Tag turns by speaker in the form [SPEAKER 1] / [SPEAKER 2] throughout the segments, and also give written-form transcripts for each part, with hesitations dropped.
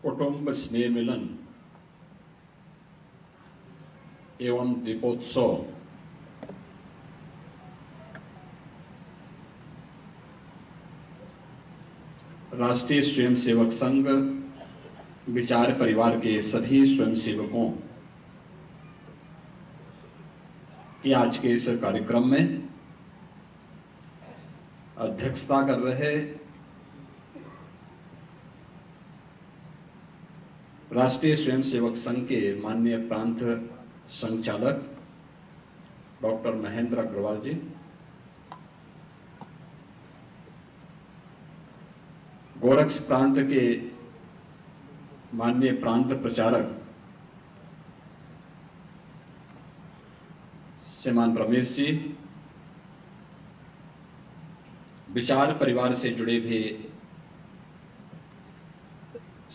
[SPEAKER 1] कुटुंब स्नेह मिलन एवं दीपोत्सव राष्ट्रीय स्वयंसेवक संघ विचार परिवार के सभी स्वयंसेवकों की आज के इस कार्यक्रम में अध्यक्षता कर रहे राष्ट्रीय स्वयंसेवक संघ के माननीय प्रांत संचालक डॉक्टर महेंद्र अग्रवाल जी, गोरक्ष प्रांत के माननीय प्रांत प्रचारक श्रीमान रमेश जी, विचार परिवार से जुड़े हुए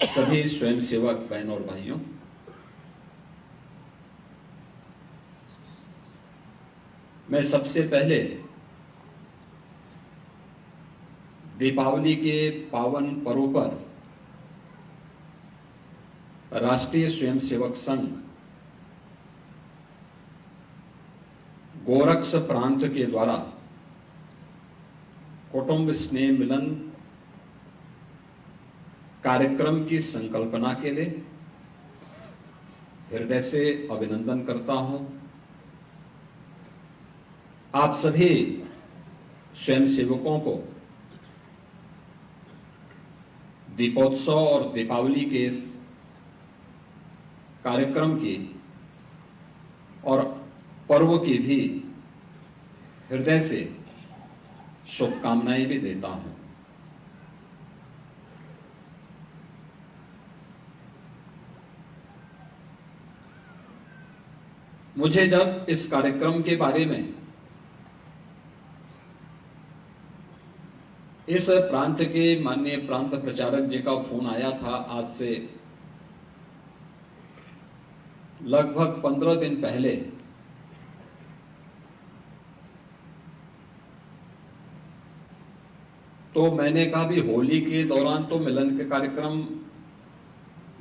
[SPEAKER 1] सभी स्वयंसेवक बहन और भाइयों, मैं सबसे पहले दीपावली के पावन पर्व पर राष्ट्रीय स्वयंसेवक संघ गोरक्ष प्रांत के द्वारा कुटुंब स्नेह मिलन कार्यक्रम की संकल्पना के लिए हृदय से अभिनंदन करता हूं। आप सभी स्वयंसेवकों को दीपोत्सव और दीपावली के इस कार्यक्रम की और पर्व की भी हृदय से शुभकामनाएं भी देता हूं। मुझे जब इस कार्यक्रम के बारे में इस प्रांत के माननीय प्रांत प्रचारक जी का फोन आया था, आज से लगभग 15 दिन पहले, तो मैंने कहा भी होली के दौरान तो मिलन के कार्यक्रम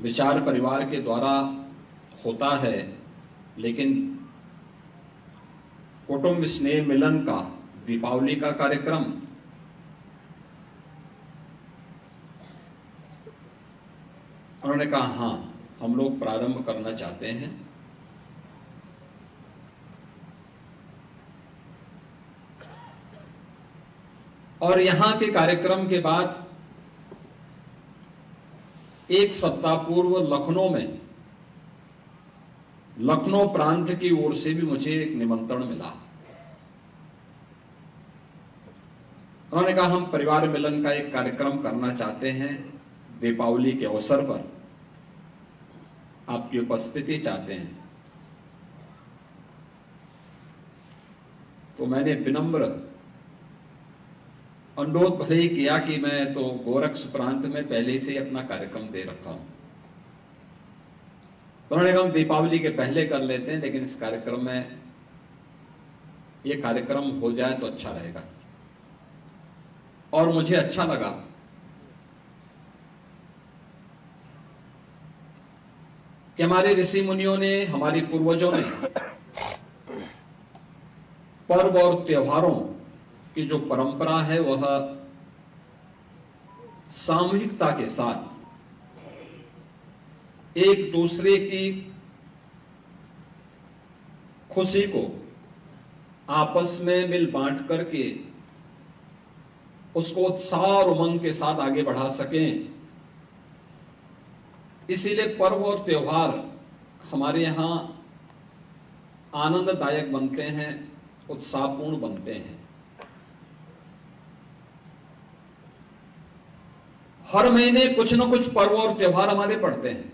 [SPEAKER 1] विचार परिवार के द्वारा होता है, लेकिन कुटुंब स्नेह मिलन का दीपावली का कार्यक्रम उन्होंने कहा हां, हम लोग प्रारंभ करना चाहते हैं। और यहां के कार्यक्रम के बाद एक सप्ताह पूर्व लखनऊ प्रांत की ओर से भी मुझे एक निमंत्रण मिला। उन्होंने कहा हम परिवार मिलन का एक कार्यक्रम करना चाहते हैं, दीपावली के अवसर पर आपकी उपस्थिति चाहते हैं। तो मैंने विनम्र अनुरोध भले ही किया कि मैं तो गोरक्ष प्रांत में पहले से अपना कार्यक्रम दे रखा हूं। उन्होंने कहा हम दीपावली के पहले कर लेते हैं, लेकिन इस कार्यक्रम में ये कार्यक्रम हो जाए तो अच्छा रहेगा। और मुझे अच्छा लगा कि हमारे ऋषि मुनियों ने, हमारे पूर्वजों ने पर्व और त्योहारों की जो परंपरा है वह सामूहिकता के साथ एक दूसरे की खुशी को आपस में मिल बांट करके उसको उत्साह और उमंग के साथ आगे बढ़ा सकें। इसीलिए पर्व और त्योहार हमारे यहां आनंददायक बनते हैं, उत्साहपूर्ण बनते हैं। हर महीने कुछ न कुछ पर्व और त्योहार हमारे पड़ते हैं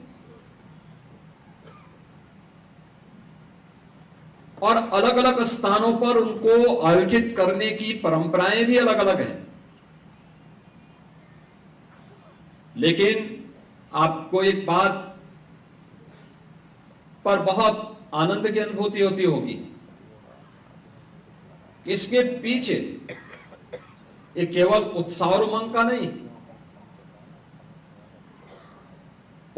[SPEAKER 1] और अलग अलग स्थानों पर उनको आयोजित करने की परंपराएं भी अलग अलग हैं। लेकिन आपको एक बात पर बहुत आनंद की अनुभूति होती होगी, इसके पीछे ये केवल उत्साह और उमंग का नहीं,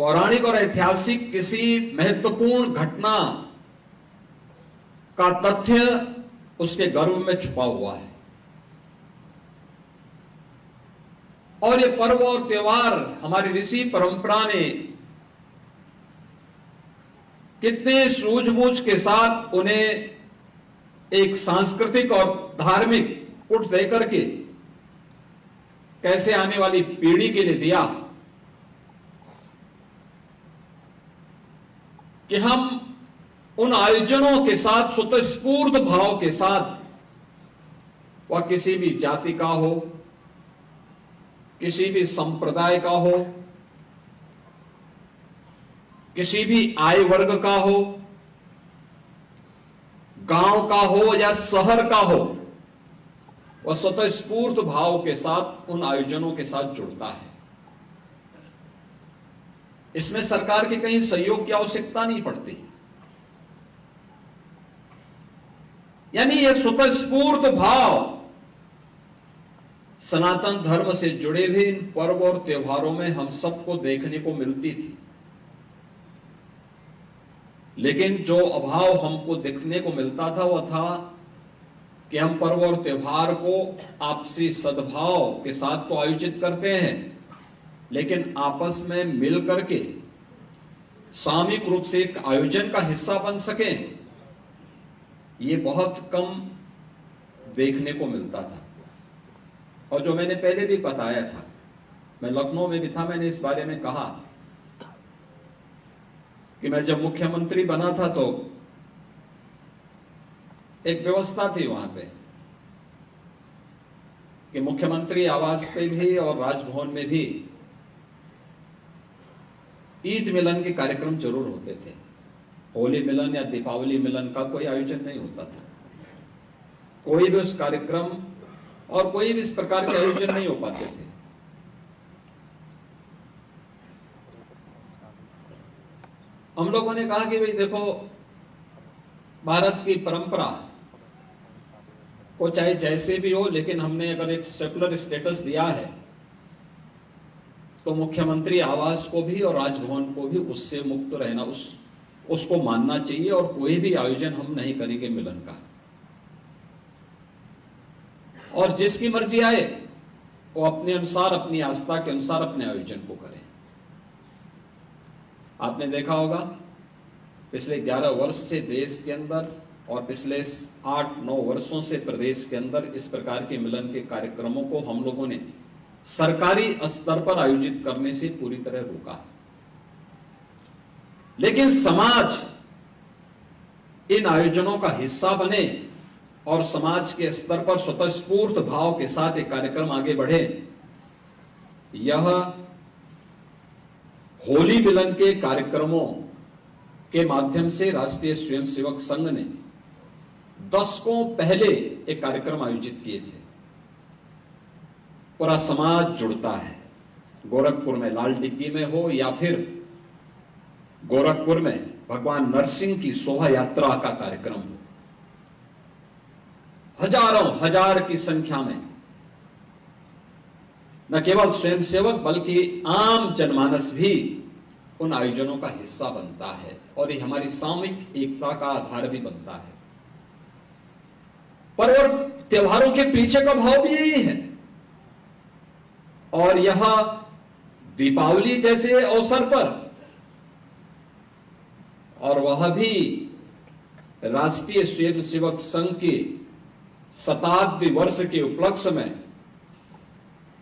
[SPEAKER 1] पौराणिक और ऐतिहासिक किसी महत्वपूर्ण घटना का तथ्य उसके गर्भ में छुपा हुआ है। और ये पर्व और त्योहार हमारी ऋषि परंपरा ने कितने सूझबूझ के साथ उन्हें एक सांस्कृतिक और धार्मिक पुट देकर के कैसे आने वाली पीढ़ी के लिए दिया कि हम उन आयोजनों के साथ स्वतःस्फूर्त भाव के साथ, वह किसी भी जाति का हो, किसी भी संप्रदाय का हो, किसी भी आय वर्ग का हो, गांव का हो या शहर का हो, वह स्वतःस्फूर्त भाव के साथ उन आयोजनों के साथ जुड़ता है। इसमें सरकार के कहीं सहयोग की आवश्यकता नहीं पड़ती। यानी यह स्वतःस्फूर्त भाव सनातन धर्म से जुड़े हुए इन पर्व और त्योहारों में हम सबको देखने को मिलती थी। लेकिन जो अभाव हमको देखने को मिलता था वह था कि हम पर्व और त्योहार को आपसी सद्भाव के साथ तो आयोजित करते हैं, लेकिन आपस में मिल करके सामूहिक रूप से एक आयोजन का हिस्सा बन सके, ये बहुत कम देखने को मिलता था। और जो मैंने पहले भी बताया था, मैं लखनऊ में भी था, मैंने इस बारे में कहा कि मैं जब मुख्यमंत्री बना था तो एक व्यवस्था थी वहां पे कि मुख्यमंत्री आवास पे भी और राजभवन में भी ईद मिलन के कार्यक्रम जरूर होते थे। होली मिलन या दीपावली मिलन का कोई आयोजन नहीं होता था। कोई भी उस कार्यक्रम और कोई भी इस प्रकार के आयोजन नहीं हो पाते थे। हम लोगों ने कहा कि भाई देखो, भारत की परंपरा को चाहे जैसे भी हो, लेकिन हमने अगर एक सेकुलर स्टेटस दिया है तो मुख्यमंत्री आवास को भी और राजभवन को भी उससे मुक्त रहना, उसको मानना चाहिए और कोई भी आयोजन हम नहीं करेंगे मिलन का। और जिसकी मर्जी आए वो अपने अनुसार, अपनी आस्था के अनुसार अपने आयोजन को करे। आपने देखा होगा पिछले 11 वर्ष से देश के अंदर और पिछले 8-9 वर्षों से प्रदेश के अंदर इस प्रकार के मिलन के कार्यक्रमों को हम लोगों ने सरकारी स्तर पर आयोजित करने से पूरी तरह रोका। लेकिन समाज इन आयोजनों का हिस्सा बने और समाज के स्तर पर स्वतःस्फूर्त भाव के साथ एक कार्यक्रम आगे बढ़े। यह होली मिलन के कार्यक्रमों के माध्यम से राष्ट्रीय स्वयंसेवक संघ ने दशकों पहले एक कार्यक्रम आयोजित किए थे। पूरा समाज जुड़ता है, गोरखपुर में लाल टिक्की में हो या फिर गोरखपुर में भगवान नरसिंह की शोभा यात्रा का कार्यक्रम हो, हजारों हजार की संख्या में न केवल स्वयंसेवक बल्कि आम जनमानस भी उन आयोजनों का हिस्सा बनता है और ये हमारी सामूहिक एकता का आधार भी बनता है। पर्व और त्योहारों के पीछे का भाव भी यही है। और यह दीपावली जैसे अवसर पर, और वह भी राष्ट्रीय स्वयंसेवक संघ के शताब्दी वर्ष के उपलक्ष्य में,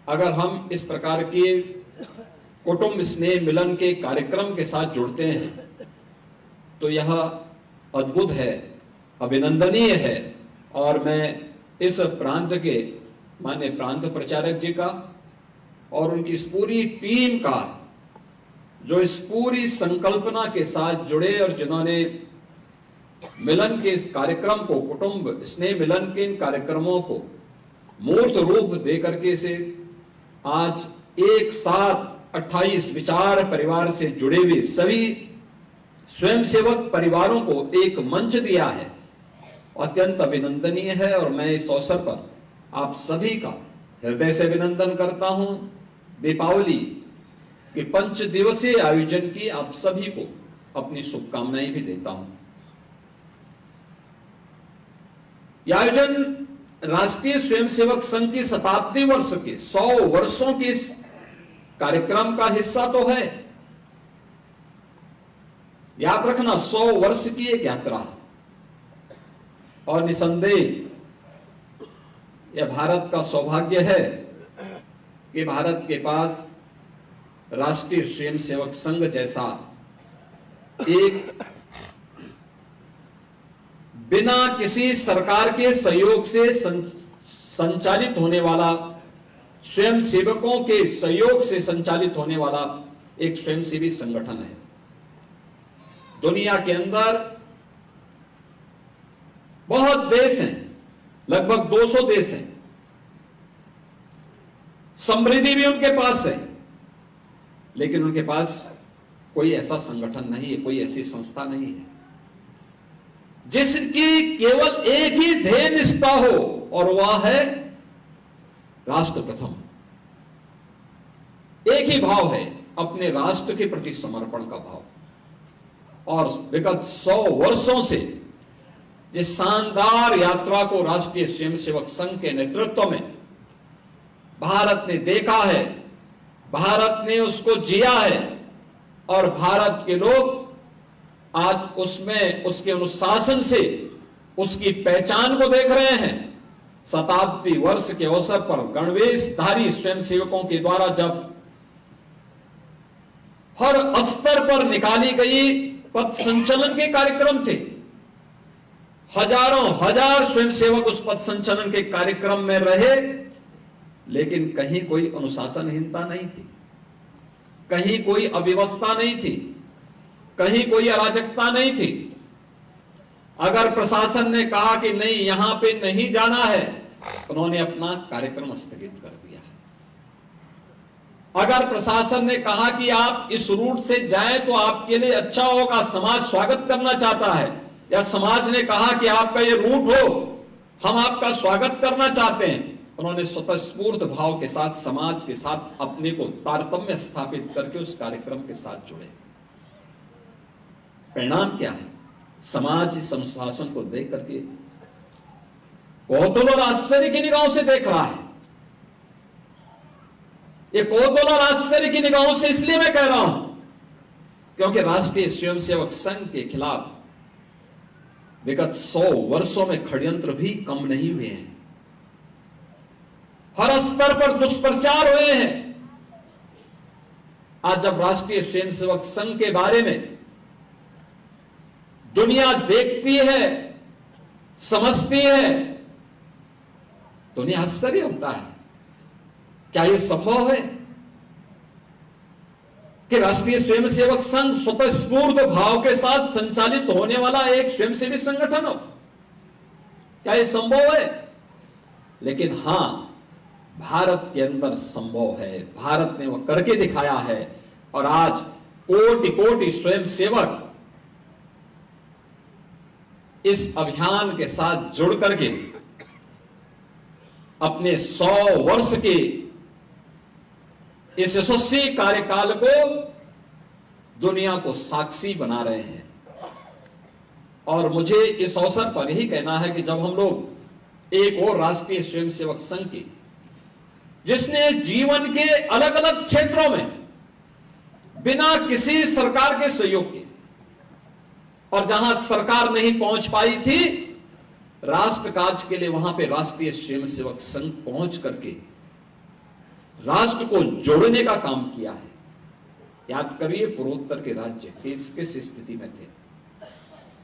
[SPEAKER 1] अगर हम इस प्रकार के कुटुंब स्नेह मिलन के कार्यक्रम के साथ जुड़ते हैं तो यह अद्भुत है, अभिनंदनीय है। और मैं इस प्रांत के माननीय प्रांत प्रचारक जी का और उनकी इस पूरी टीम का, जो इस पूरी संकल्पना के साथ जुड़े और जिन्होंने मिलन के इस कार्यक्रम को, कुटुंब स्नेह मिलन के इन कार्यक्रमों को मूर्त रूप देकर के इसे आज एक साथ 28 विचार परिवार से जुड़े हुए सभी स्वयंसेवक परिवारों को एक मंच दिया है, अत्यंत अभिनंदनीय है। और मैं इस अवसर पर आप सभी का हृदय से अभिनंदन करता हूं। दीपावली कि 5 दिवसीय आयोजन की आप सभी को अपनी शुभकामनाएं भी देता हूं। यह आयोजन राष्ट्रीय स्वयंसेवक संघ की शताब्दी वर्ष के 100 वर्षों के इस कार्यक्रम का हिस्सा तो है। याद रखना, 100 वर्ष की एक यात्रा, और निसंदेह यह भारत का सौभाग्य है कि भारत के पास राष्ट्रीय स्वयंसेवक संघ जैसा एक बिना किसी सरकार के सहयोग से संचालित होने वाला, स्वयंसेवकों के सहयोग से संचालित होने वाला एक स्वयंसेवी संगठन है। दुनिया के अंदर बहुत देश हैं, लगभग 200 देश हैं, समृद्धि भी उनके पास है, लेकिन उनके पास कोई ऐसा संगठन नहीं है, कोई ऐसी संस्था नहीं है जिसकी केवल एक ही ध्येय निष्ठा हो, और वह है राष्ट्र प्रथम। एक ही भाव है, अपने राष्ट्र के प्रति समर्पण का भाव। और विगत 100 वर्षों से जिस शानदार यात्रा को राष्ट्रीय स्वयंसेवक संघ के नेतृत्व में भारत ने देखा है, भारत ने उसको जिया है, और भारत के लोग आज उसमें, उसके अनुशासन से उसकी पहचान को देख रहे हैं। शताब्दी वर्ष के अवसर पर गणवेशधारी स्वयंसेवकों के द्वारा जब हर स्तर पर निकाली गई पथ संचलन के कार्यक्रम थे, हजारों हजार स्वयंसेवक उस पथ संचलन के कार्यक्रम में रहे, लेकिन कहीं कोई अनुशासनहीनता नहीं थी, कहीं कोई अव्यवस्था नहीं थी, कहीं कोई अराजकता नहीं थी। अगर प्रशासन ने कहा कि नहीं, यहां पे नहीं जाना है, उन्होंने अपना कार्यक्रम स्थगित कर दिया। अगर प्रशासन ने कहा कि आप इस रूट से जाएं तो आपके लिए अच्छा होगा, समाज स्वागत करना चाहता है, या समाज ने कहा कि आपका ये रूट हो, हम आपका स्वागत करना चाहते हैं, उन्होंने स्वतःस्फूर्त भाव के साथ समाज के साथ अपने को तारतम्य स्थापित करके उस कार्यक्रम के साथ जुड़े। परिणाम क्या है? समाज इस अनुशासन को देख करके कौतूहल और आश्चर्य की निगाहों से देख रहा है। ये कौतूहल और आश्चर्य की निगाहों से इसलिए मैं कह रहा हूं क्योंकि राष्ट्रीय स्वयंसेवक संघ के खिलाफ विगत 100 वर्षों में षड्यंत्र भी कम नहीं हुए हैं। हर स्तर पर दुष्प्रचार हुए हैं। आज जब राष्ट्रीय स्वयंसेवक संघ के बारे में दुनिया देखती है, समझती है, तो उन्हें आश्चर्य होता है, क्या यह संभव है कि राष्ट्रीय स्वयंसेवक संघ स्वतःस्फूर्त भाव के साथ संचालित होने वाला एक स्वयंसेवी संगठन हो? क्या यह संभव है? लेकिन हां, भारत के अंदर संभव है। भारत ने वह करके दिखाया है, और आज कोटि कोटि स्वयंसेवक इस अभियान के साथ जुड़ करके अपने 100 वर्ष के इस यशस्वी कार्यकाल को दुनिया को साक्षी बना रहे हैं। और मुझे इस अवसर पर यही कहना है कि जब हम लोग एक और राष्ट्रीय स्वयंसेवक संघ की, जिसने जीवन के अलग अलग क्षेत्रों में बिना किसी सरकार के सहयोग के, और जहां सरकार नहीं पहुंच पाई थी, राष्ट्र काज के लिए वहां पे राष्ट्रीय स्वयंसेवक संघ पहुंच करके राष्ट्र को जोड़ने का काम किया है। याद करिए, पूर्वोत्तर के राज्य किस स्थिति में थे।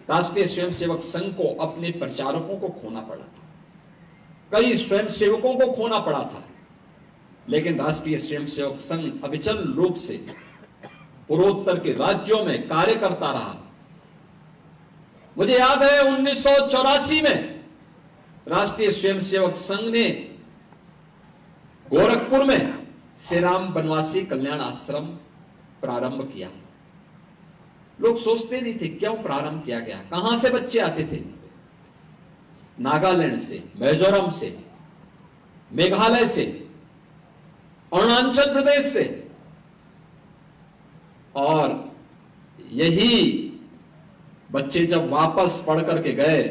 [SPEAKER 1] राष्ट्रीय स्वयंसेवक संघ को अपने प्रचारकों को खोना पड़ा था, कई स्वयंसेवकों को खोना पड़ा था, लेकिन राष्ट्रीय स्वयंसेवक संघ अविचल रूप से पूर्वोत्तर के राज्यों में कार्य करता रहा। मुझे याद है 1984 में राष्ट्रीय स्वयंसेवक संघ ने गोरखपुर में श्री राम बनवासी कल्याण आश्रम प्रारंभ किया। लोग सोचते नहीं थे क्यों प्रारंभ किया गया, कहां से बच्चे आते थे? नागालैंड से, मिजोरम से, मेघालय से, अरुणाचल प्रदेश से, और यही बच्चे जब वापस पढ़ करके गए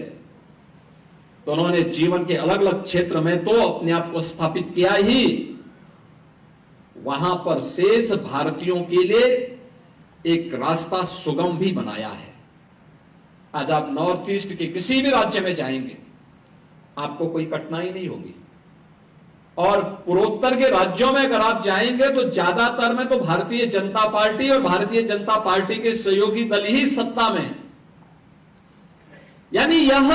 [SPEAKER 1] तो उन्होंने जीवन के अलग अलग क्षेत्र में तो अपने आप को स्थापित किया ही, वहां पर शेष भारतीयों के लिए एक रास्ता सुगम भी बनाया है। आज आप नॉर्थ ईस्ट के किसी भी राज्य में जाएंगे, आपको कोई कठिनाई नहीं होगी। और पूर्वोत्तर के राज्यों में अगर आप जाएंगे तो ज्यादातर में तो भारतीय जनता पार्टी और भारतीय जनता पार्टी के सहयोगी दल ही सत्ता में है। यानी यह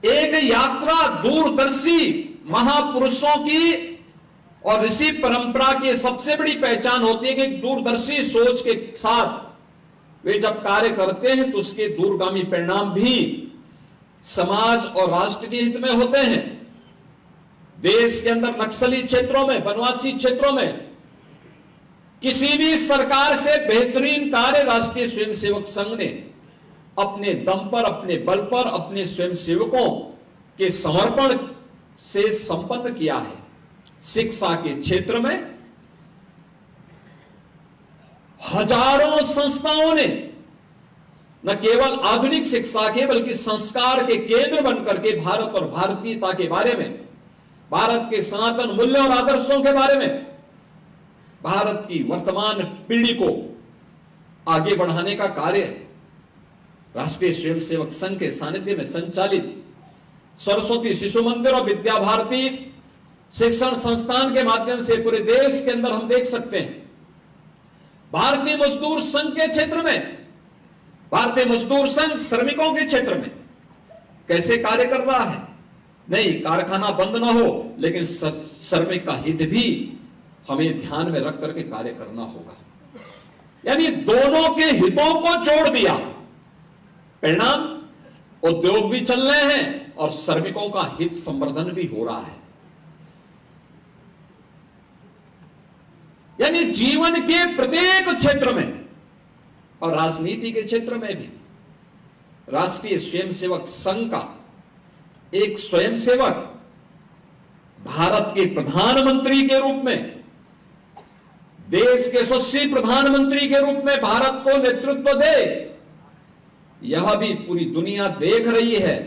[SPEAKER 1] एक यात्रा दूरदर्शी महापुरुषों की और ऋषि परंपरा की सबसे बड़ी पहचान होती है कि दूरदर्शी सोच के साथ वे जब कार्य करते हैं तो उसके दूरगामी परिणाम भी समाज और राष्ट्र के हित में होते हैं। देश के अंदर नक्सली क्षेत्रों में, वनवासी क्षेत्रों में किसी भी सरकार से बेहतरीन कार्य राष्ट्रीय स्वयंसेवक संघ ने अपने दम पर, अपने बल पर, अपने स्वयंसेवकों के समर्पण से संपन्न किया है। शिक्षा के क्षेत्र में हजारों संस्थाओं ने न केवल आधुनिक शिक्षा के बल्कि संस्कार के केंद्र बनकर के भारत और भारतीयता के बारे में, भारत के सनातन मूल्यों और आदर्शों के बारे में, भारत की वर्तमान पीढ़ी को आगे बढ़ाने का कार्य राष्ट्रीय स्वयंसेवक संघ के सानिध्य में संचालित सरस्वती शिशु मंदिर और विद्या भारती शिक्षण संस्थान के माध्यम से पूरे देश के अंदर हम देख सकते हैं। भारतीय मजदूर संघ के क्षेत्र में, भारतीय मजदूर संघ श्रमिकों के क्षेत्र में कैसे कार्य कर रहा है। नहीं, कारखाना बंद ना हो, लेकिन श्रमिक का हित भी हमें ध्यान में रख करके कार्य करना होगा। यानी दोनों के हितों को जोड़ दिया, परिणाम उद्योग भी चल रहे हैं और श्रमिकों का हित संवर्धन भी हो रहा है। यानी जीवन के प्रत्येक क्षेत्र में और राजनीति के क्षेत्र में भी राष्ट्रीय स्वयंसेवक संघ का एक स्वयंसेवक भारत के प्रधानमंत्री के रूप में, देश के यशस्वी प्रधानमंत्री के रूप में भारत को नेतृत्व दे, यह भी पूरी दुनिया देख रही है।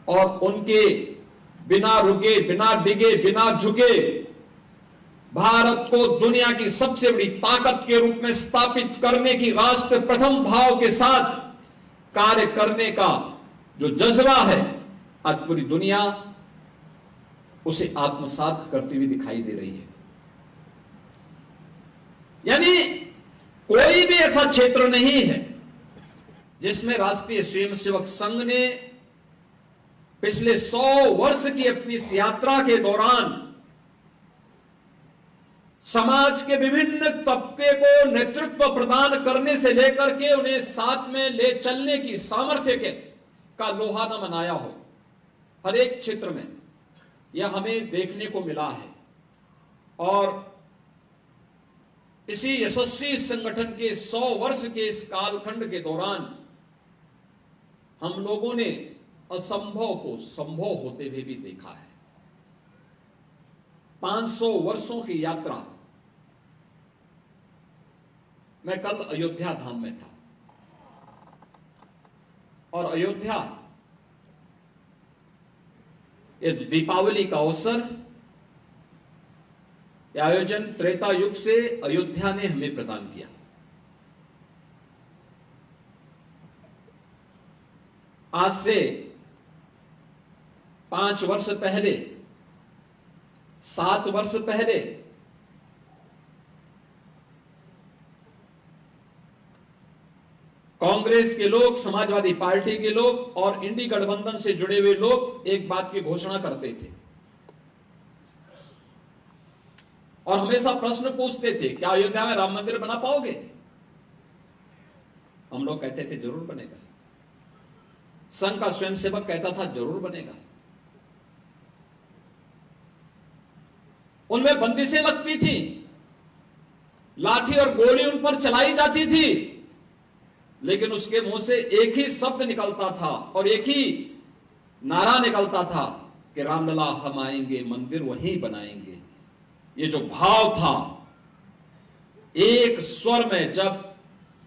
[SPEAKER 1] और उनके बिना रुके, बिना डिगे, बिना झुके भारत को दुनिया की सबसे बड़ी ताकत के रूप में स्थापित करने की राष्ट्र प्रथम भाव के साथ कार्य करने का जो जज्बा है, आज पूरी दुनिया उसे आत्मसात करती हुई दिखाई दे रही है। यानी कोई भी ऐसा क्षेत्र नहीं है जिसमें राष्ट्रीय स्वयंसेवक संघ ने पिछले 100 वर्ष की अपनी इस यात्रा के दौरान समाज के विभिन्न तबके को नेतृत्व प्रदान करने से लेकर के उन्हें साथ में ले चलने की सामर्थ्य का लोहा न मनाया हो। हर एक क्षेत्र में यह हमें देखने को मिला है। और इसी यशस्वी संगठन के 100 वर्ष के इस कालखंड के दौरान हम लोगों ने असंभव को संभव होते हुए भी देखा है। 500 वर्षों की यात्रा। मैं कल अयोध्या धाम में था और अयोध्या ये दीपावली का अवसर, यह आयोजन त्रेता युग से अयोध्या ने हमें प्रदान किया। आज से 5 वर्ष पहले, 7 वर्ष पहले कांग्रेस के लोग, समाजवादी पार्टी के लोग और इंडी गठबंधन से जुड़े हुए लोग एक बात की घोषणा करते थे और हमेशा प्रश्न पूछते थे, क्या अयोध्या में राम मंदिर बना पाओगे? हम लोग कहते थे जरूर बनेगा। संघ का स्वयंसेवक कहता था जरूर बनेगा। उनमें बंदिशें लगती थी, लाठी और गोली उन पर चलाई जाती थी, लेकिन उसके मुंह से एक ही शब्द निकलता था और एक ही नारा निकलता था कि रामलला हम आएंगे, मंदिर वहीं बनाएंगे। ये जो भाव था, एक स्वर में जब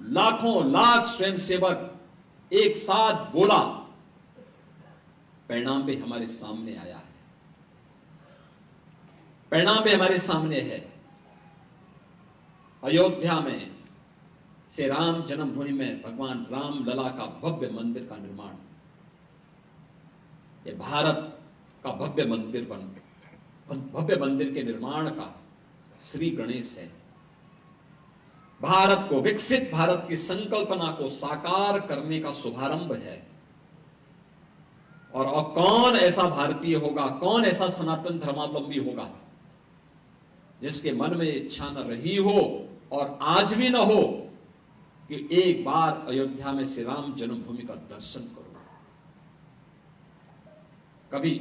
[SPEAKER 1] लाखों लाख स्वयंसेवक एक साथ बोला, परिणाम भी हमारे सामने आया है। परिणाम भी हमारे सामने है। अयोध्या में श्री राम जन्मभूमि में भगवान राम लला का भव्य मंदिर का निर्माण, ये भारत का भव्य मंदिर के निर्माण का श्री गणेश है। भारत को, विकसित भारत की संकल्पना को साकार करने का शुभारंभ है। और कौन ऐसा भारतीय होगा, कौन ऐसा सनातन धर्मावलंबी होगा जिसके मन में इच्छा न रही हो और आज भी न हो कि एक बार अयोध्या में श्री राम जन्मभूमि का दर्शन करो। कभी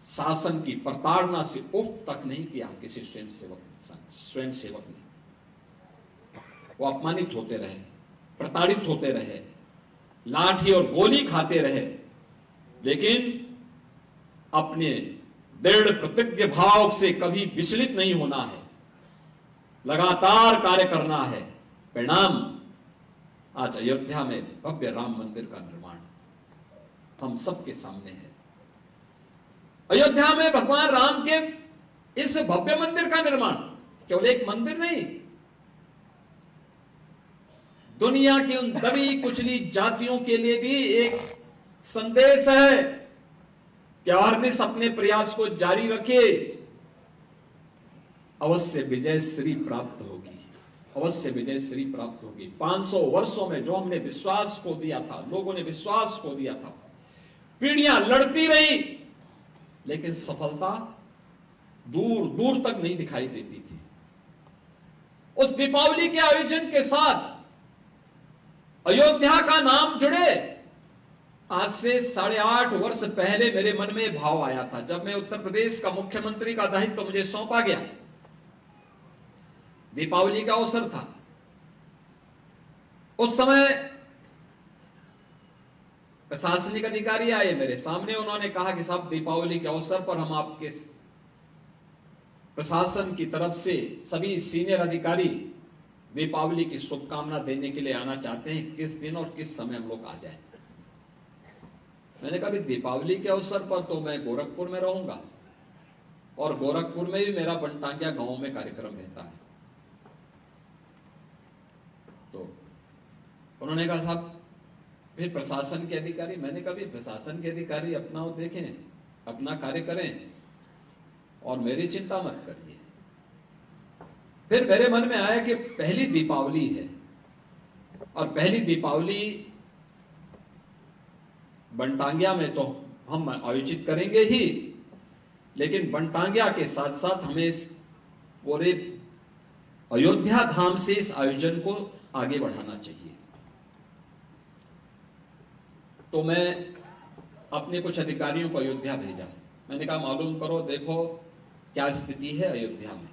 [SPEAKER 1] शासन की प्रताड़ना से उफ तक नहीं किया किसी स्वयंसेवक ने। वो अपमानित होते रहे, प्रताड़ित होते रहे, लाठी और गोली खाते रहे, लेकिन अपने दृढ़ प्रतिज्ञ भाव से कभी विचलित नहीं होना है, लगातार कार्य करना है। परिणाम आज अयोध्या में भव्य राम मंदिर का निर्माण हम सबके सामने है। अयोध्या में भगवान राम के इस भव्य मंदिर का निर्माण केवल एक मंदिर नहीं, दुनिया की उन दबी कुचली जातियों के लिए भी एक संदेश है कि अहर्निश अपने प्रयास को जारी रखिए, अवश्य विजय श्री प्राप्त होगी, अवश्य विजय श्री प्राप्त होगी। 500 वर्षों में जो हमने विश्वास खो दिया था, लोगों ने विश्वास खो दिया था, पीढ़ियां लड़ती रही, लेकिन सफलता दूर दूर तक नहीं दिखाई देती थी। उस दीपावली के आयोजन के साथ अयोध्या का नाम जुड़े। आज से 8.5 वर्ष पहले मेरे मन में भाव आया था, जब मैं उत्तर प्रदेश का मुख्यमंत्री का दायित्व तो मुझे सौंपा गया। दीपावली का अवसर था। उस समय प्रशासनिक अधिकारी आए मेरे सामने, उन्होंने कहा कि साहब दीपावली के अवसर पर हम आपके प्रशासन की तरफ से सभी सीनियर अधिकारी दीपावली की शुभकामना देने के लिए आना चाहते हैं, किस दिन और किस समय हम लोग आ जाएं। मैंने कहा दीपावली के अवसर पर तो मैं गोरखपुर में रहूंगा और गोरखपुर में भी मेरा बनटांगिया गांव में कार्यक्रम रहता है। तो उन्होंने कहा साहब फिर प्रशासन के अधिकारी, मैंने कहा प्रशासन के अधिकारी अपना देखें, अपना कार्य करें और मेरी चिंता मत करिए। फिर मेरे मन में आया कि पहली दीपावली है और पहली दीपावली बनटांगिया में तो हम आयोजित करेंगे ही, लेकिन बनटांगिया के साथ साथ हमें पूरे अयोध्या धाम से इस आयोजन को आगे बढ़ाना चाहिए। तो मैं अपने कुछ अधिकारियों को अयोध्या भेजा। मैंने कहा मालूम करो, देखो क्या स्थिति है अयोध्या में,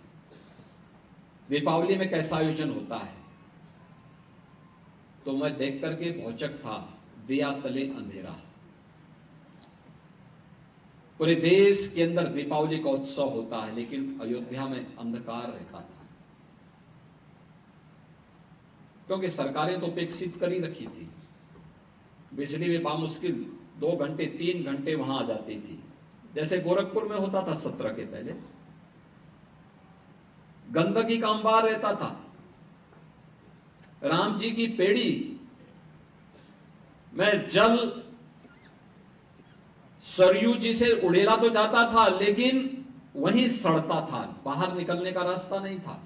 [SPEAKER 1] दीपावली में कैसा आयोजन होता है। तो मैं देख करके भौचक था, दिया तले अंधेरा। पूरे देश के अंदर दीपावली का उत्सव होता है, लेकिन अयोध्या में अंधकार रहता था, क्योंकि सरकारें तो उपेक्षित कर ही रखी थी। बिजली भी बामुश्किल 2 घंटे 3 घंटे वहां आ जाती थी, जैसे गोरखपुर में होता था 17 के पहले। गंदगी का अंबार रहता था। राम जी की पेड़ी में जल सरयू जी से उड़ेला तो जाता था, लेकिन वहीं सड़ता था, बाहर निकलने का रास्ता नहीं था।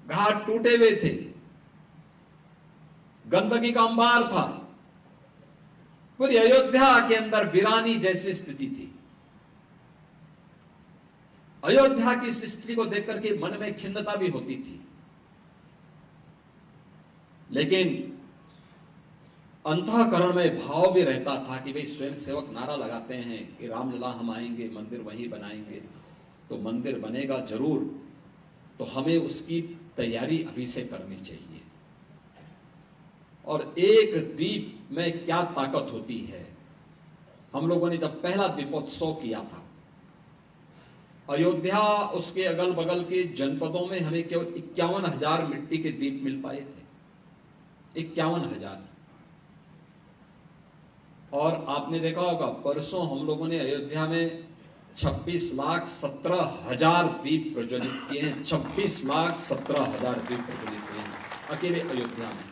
[SPEAKER 1] घाट टूटे हुए थे, गंदगी का अंबार था। पूरी अयोध्या के अंदर वीरानी जैसी स्थिति थी। अयोध्या की इस स्थिति को देख करके मन में खिन्नता भी होती थी, लेकिन अंतःकरण में भाव भी रहता था कि भाई स्वयंसेवक नारा लगाते हैं कि रामलला हम आएंगे, मंदिर वहीं बनाएंगे, तो मंदिर बनेगा जरूर, तो हमें उसकी तैयारी अभी से करनी चाहिए। और एक दीप में क्या ताकत होती है। हम लोगों ने जब पहला दीपोत्सव किया था अयोध्या उसके अगल बगल के जनपदों में हमें केवल 51,000 मिट्टी के दीप मिल पाए थे, 51,000। और आपने देखा होगा परसों हम लोगों ने अयोध्या में 26,17,000 दीप प्रज्वलित किए हैं। 26,17,000 दीप प्रज्वलित किए हैं अकेले अयोध्या में।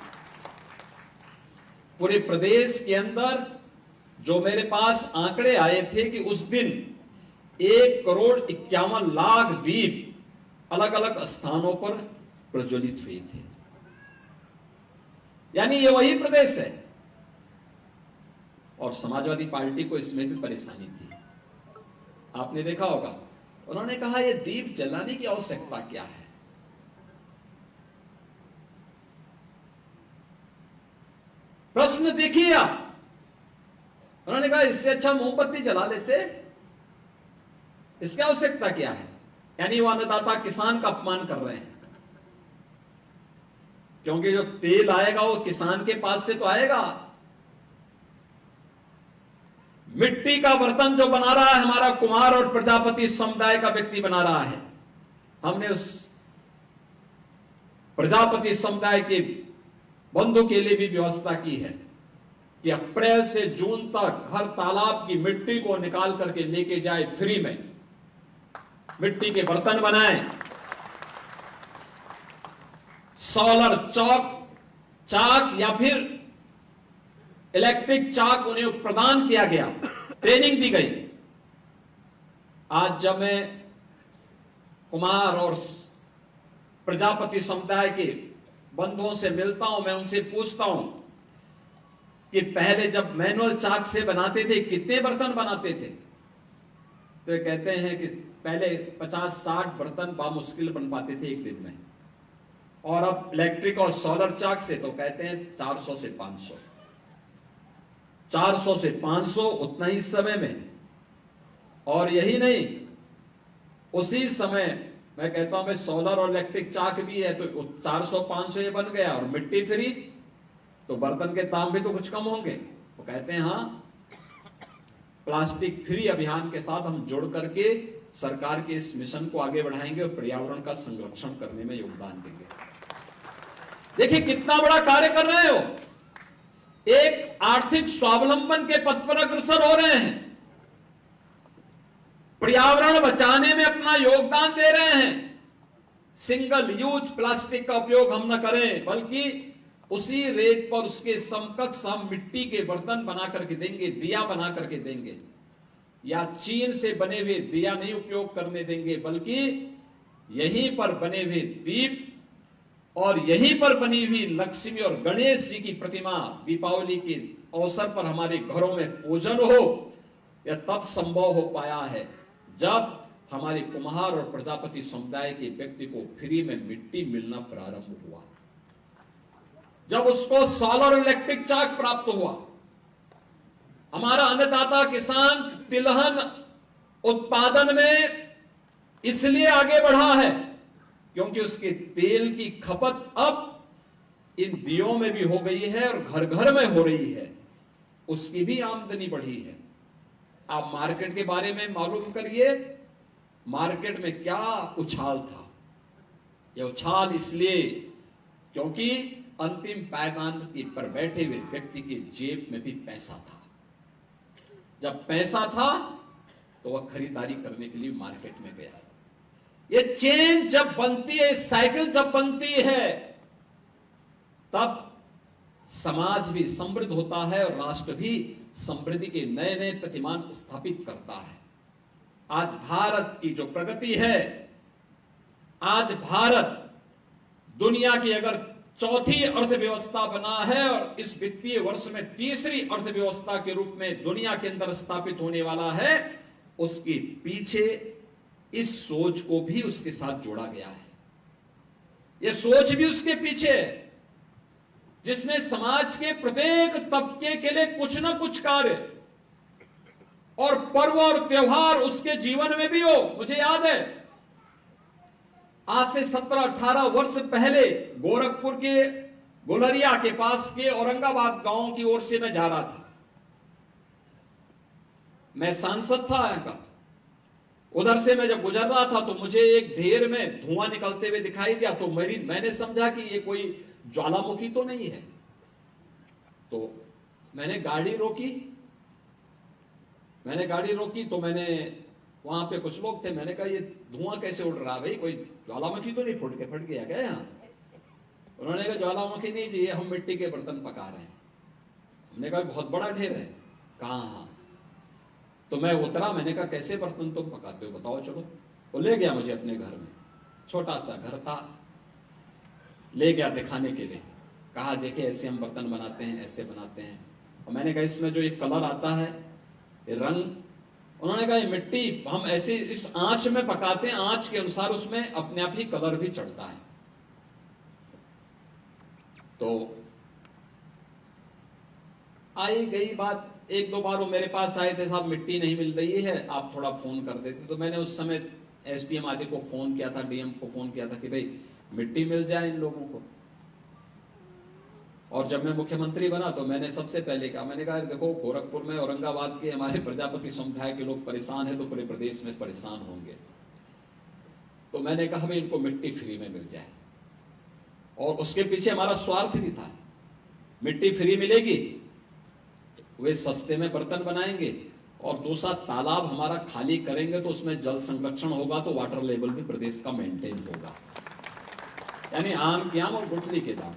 [SPEAKER 1] पूरे प्रदेश के अंदर जो मेरे पास आंकड़े आए थे कि उस दिन 1,51,00,000 दीप अलग अलग स्थानों पर प्रज्वलित हुए थे। यानी ये वही प्रदेश है। और समाजवादी पार्टी को इसमें भी परेशानी थी। आपने देखा होगा उन्होंने कहा ये दीप जलाने की आवश्यकता क्या है। प्रश्न देखिए आप, उन्होंने कहा इससे अच्छा मोमबत्ती जला लेते, इसकी आवश्यकता क्या है। यानी वो अन्नदाता किसान का अपमान कर रहे हैं, क्योंकि जो तेल आएगा वो किसान के पास से तो आएगा। मिट्टी का बर्तन जो बना रहा है हमारा कुम्हार और प्रजापति समुदाय का व्यक्ति बना रहा है। हमने उस प्रजापति समुदाय के बंधु के लिए भी व्यवस्था की है कि अप्रैल से जून तक हर तालाब की मिट्टी को निकाल करके लेके जाए, फ्री में मिट्टी के बर्तन बनाएं। सोलर चाक या फिर इलेक्ट्रिक चाक उन्हें प्रदान किया गया, ट्रेनिंग दी गई। आज जब मैं कुम्हार और प्रजापति समुदाय के बंधुओं से मिलता हूं, मैं उनसे पूछता हूं कि पहले जब मैनुअल चाक से बनाते थे कितने बर्तन बनाते थे, तो कहते हैं कि पहले 50-60 बर्तन बामुश्किल बन पाते थे एक दिन में, और अब इलेक्ट्रिक और सोलर चाक से तो कहते हैं 400 से 500, 400 से 500 उतना ही समय में। और यही नहीं, उसी समय मैं कहता हूं मैं सोलर और इलेक्ट्रिक चाक भी है तो 400-500 ये बन गया, और मिट्टी फ्री, तो बर्तन के दाम भी तो कुछ कम होंगे। वो कहते हैं हाँ, प्लास्टिक फ्री अभियान के साथ हम जुड़ करके सरकार के इस मिशन को आगे बढ़ाएंगे और पर्यावरण का संरक्षण करने में योगदान देंगे। देखिए कितना बड़ा कार्य कर रहे हो, एक आर्थिक स्वावलंबन के पथ पर अग्रसर हो रहे हैं, पर्यावरण बचाने में अपना योगदान दे रहे हैं। सिंगल यूज प्लास्टिक का उपयोग हम न करें, बल्कि उसी रेट पर उसके समकक्ष हम मिट्टी के बर्तन बना करके देंगे, दिया बना करके देंगे, या चीन से बने हुए दिया नहीं उपयोग करने देंगे, बल्कि यहीं पर बने हुए दीप और यहीं पर बनी हुई लक्ष्मी और गणेश जी की प्रतिमा दीपावली के अवसर पर हमारे घरों में पूजन हो। यह तब संभव हो पाया है जब हमारे कुम्हार और प्रजापति समुदाय के व्यक्ति को फ्री में मिट्टी मिलना प्रारंभ हुआ, जब उसको सोलर इलेक्ट्रिक चाक प्राप्त हुआ। हमारा अन्नदाता किसान तिलहन उत्पादन में इसलिए आगे बढ़ा है क्योंकि उसके तेल की खपत अब इन दियों में भी हो गई है और घर घर में हो रही है, उसकी भी आमदनी बढ़ी है। आप मार्केट के बारे में मालूम करिए, मार्केट में क्या उछाल था। यह उछाल इसलिए क्योंकि अंतिम पायदान पर बैठे हुए व्यक्ति के जेब में भी पैसा था। जब पैसा था तो वह खरीदारी करने के लिए मार्केट में गया। ये चेन जब बनती है, साइकिल जब बनती है, तब समाज भी समृद्ध होता है और राष्ट्र भी समृद्धि के नए नए प्रतिमान स्थापित करता है। आज भारत की जो प्रगति है, आज भारत दुनिया की अगर चौथी अर्थव्यवस्था बना है और इस वित्तीय वर्ष में तीसरी अर्थव्यवस्था के रूप में दुनिया के अंदर स्थापित होने वाला है, उसके पीछे इस सोच को भी उसके साथ जोड़ा गया है। यह सोच भी उसके पीछे है जिसमें समाज के प्रत्येक तबके के लिए कुछ ना कुछ कार्य और पर्व और त्योहार उसके जीवन में भी हो। मुझे याद है आज से 17-18 वर्ष पहले गोरखपुर के गुलरिया के पास के औरंगाबाद गांव की ओर से मैं जा रहा था। मैं सांसद था यहाँ का, उधर से मैं जब गुजर रहा था तो मुझे एक ढेर में धुआं निकलते हुए दिखाई दिया, तो मैंने समझा कि ये कोई ज्वालामुखी तो नहीं है। तो मैंने गाड़ी रोकी तो मैंने वहां पे कुछ लोग थे, मैंने कहा ये धुआं कैसे उड़ रहा है भाई, कोई ज्वालामुखी तो नहीं फट गया क्या यहाँ? उन्होंने कहा ज्वालामुखी नहीं जी, हम मिट्टी के बर्तन पका रहे हैं। हमने कहा बहुत बड़ा ढेर है। कहाँ? तो मैं उतरा, मैंने कहा कैसे बर्तन तुम पकाते हो बताओ चलो। वो ले गया मुझे अपने घर में, छोटा सा घर था, ले गया दिखाने के लिए, कहा देखे ऐसे हम बर्तन बनाते हैं, ऐसे बनाते हैं। और मैंने कहा इसमें जो एक कलर आता है, ये रंग, उन्होंने कहा ये मिट्टी हम ऐसे इस आंच में पकाते हैं, आंच के अनुसार उसमें अपने आप ही कलर भी चढ़ता है। तो आई गई बात, एक दो बार वो मेरे पास आए थे, साहब मिट्टी नहीं मिल रही है, आप थोड़ा फोन कर देते। तो मैंने उस समय एसडीएम आदि को फोन किया था, डीएम को फोन किया था कि भाई मिट्टी मिल जाए इन लोगों को। और जब मैं मुख्यमंत्री बना तो मैंने सबसे पहले कहा, मैंने कहा देखो गोरखपुर में औरंगाबाद के हमारे प्रजापति समुदाय के लोग परेशान है तो पूरे प्रदेश में परेशान होंगे। तो मैंने कहा भाई इनको मिट्टी फ्री में मिल जाए, और उसके पीछे हमारा स्वार्थ भी था। मिट्टी फ्री मिलेगी तो वे सस्ते में बर्तन बनाएंगे, और दूसरा तालाब हमारा खाली करेंगे तो उसमें जल संरक्षण होगा, तो वाटर लेवल भी प्रदेश का मेंटेन होगा। यानी आम की आम और गुठली के दाम,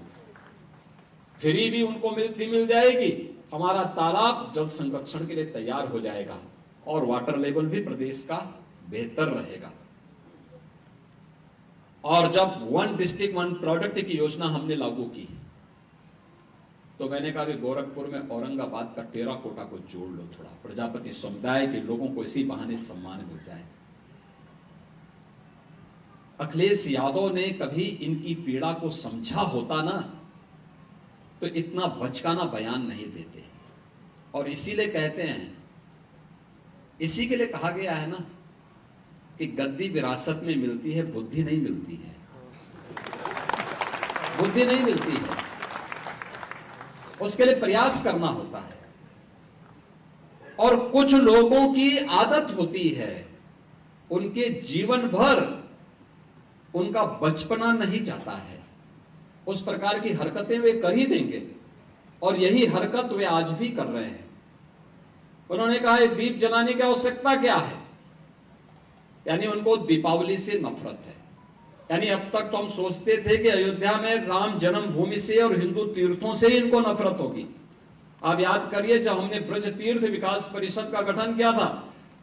[SPEAKER 1] फ्री भी उनको मिल जाएगी, हमारा तालाब जल संरक्षण के लिए तैयार हो जाएगा, और वाटर लेवल भी प्रदेश का बेहतर रहेगा। और जब वन डिस्ट्रिक्ट वन प्रोडक्ट की योजना हमने लागू की, तो मैंने कहा कि गोरखपुर में औरंगाबाद का टेराकोटा को जोड़ लो, थोड़ा प्रजापति समुदाय के लोगों को इसी बहाने सम्मान मिल जाए। अखिलेश यादव ने कभी इनकी पीड़ा को समझा होता ना, तो इतना बचकाना बयान नहीं देते। और इसीलिए कहते हैं, इसी के लिए कहा गया है ना कि गद्दी विरासत में मिलती है, बुद्धि नहीं मिलती है। बुद्धि नहीं मिलती है, उसके लिए प्रयास करना होता है। और कुछ लोगों की आदत होती है, उनके जीवन भर उनका बचपना नहीं जाता है, उस प्रकार की हरकतें वे कर ही देंगे, और यही हरकत वे आज भी कर रहे हैं। उन्होंने कहा दीप जलाने की आवश्यकता क्या है, यानी उनको दीपावली से नफरत है। यानी अब तक तो हम सोचते थे कि अयोध्या में राम जन्मभूमि से और हिंदू तीर्थों से ही इनको नफरत होगी। आप याद करिए, जब हमने ब्रज तीर्थ विकास परिषद का गठन किया था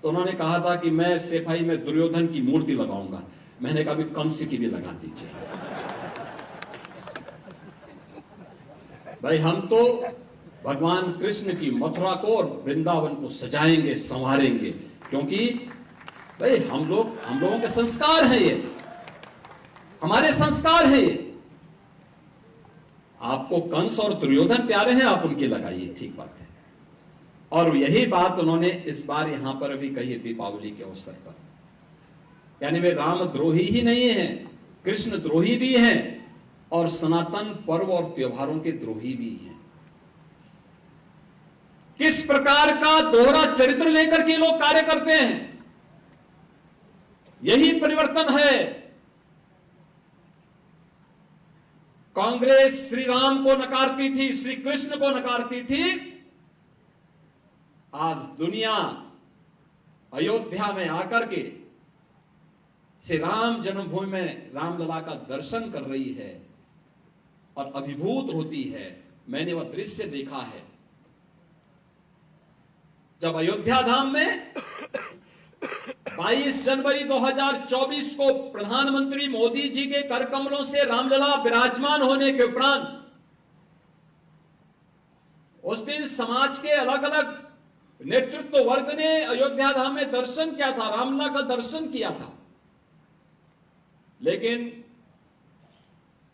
[SPEAKER 1] तो उन्होंने कहा था कि मैं सेफाई में दुर्योधन की मूर्ति लगाऊंगा। मैंने कहा कंस की भी लगा दीजिए भाई, हम तो भगवान कृष्ण की मथुरा को और वृंदावन को सजाएंगे, संवारेंगे, क्योंकि भाई हम लोगों के संस्कार है, ये हमारे संस्कार है। ये आपको कंस और दुर्योधन प्यारे हैं, आप उनकी लगाइए, ठीक बात है। और यही बात उन्होंने इस बार यहां पर भी कही दीपावली के अवसर पर। यानी वे रामद्रोही ही नहीं है, कृष्ण द्रोही भी हैं, और सनातन पर्व और त्योहारों के द्रोही भी हैं। किस प्रकार का दोहरा चरित्र लेकर के लोग कार्य करते हैं, यही परिवर्तन है। कांग्रेस श्री राम को नकारती थी, श्री कृष्ण को नकारती थी, आज दुनिया अयोध्या में आकर के श्री राम जन्मभूमि में रामलला का दर्शन कर रही है और अभिभूत होती है। मैंने वह दृश्य देखा है जब अयोध्या धाम में 22 जनवरी 2024 को प्रधानमंत्री मोदी जी के कर कमलों से रामलला विराजमान होने के उपरांत उस दिन समाज के अलग अलग नेतृत्व वर्ग ने अयोध्या धाम में दर्शन किया था, रामलला का दर्शन किया था। लेकिन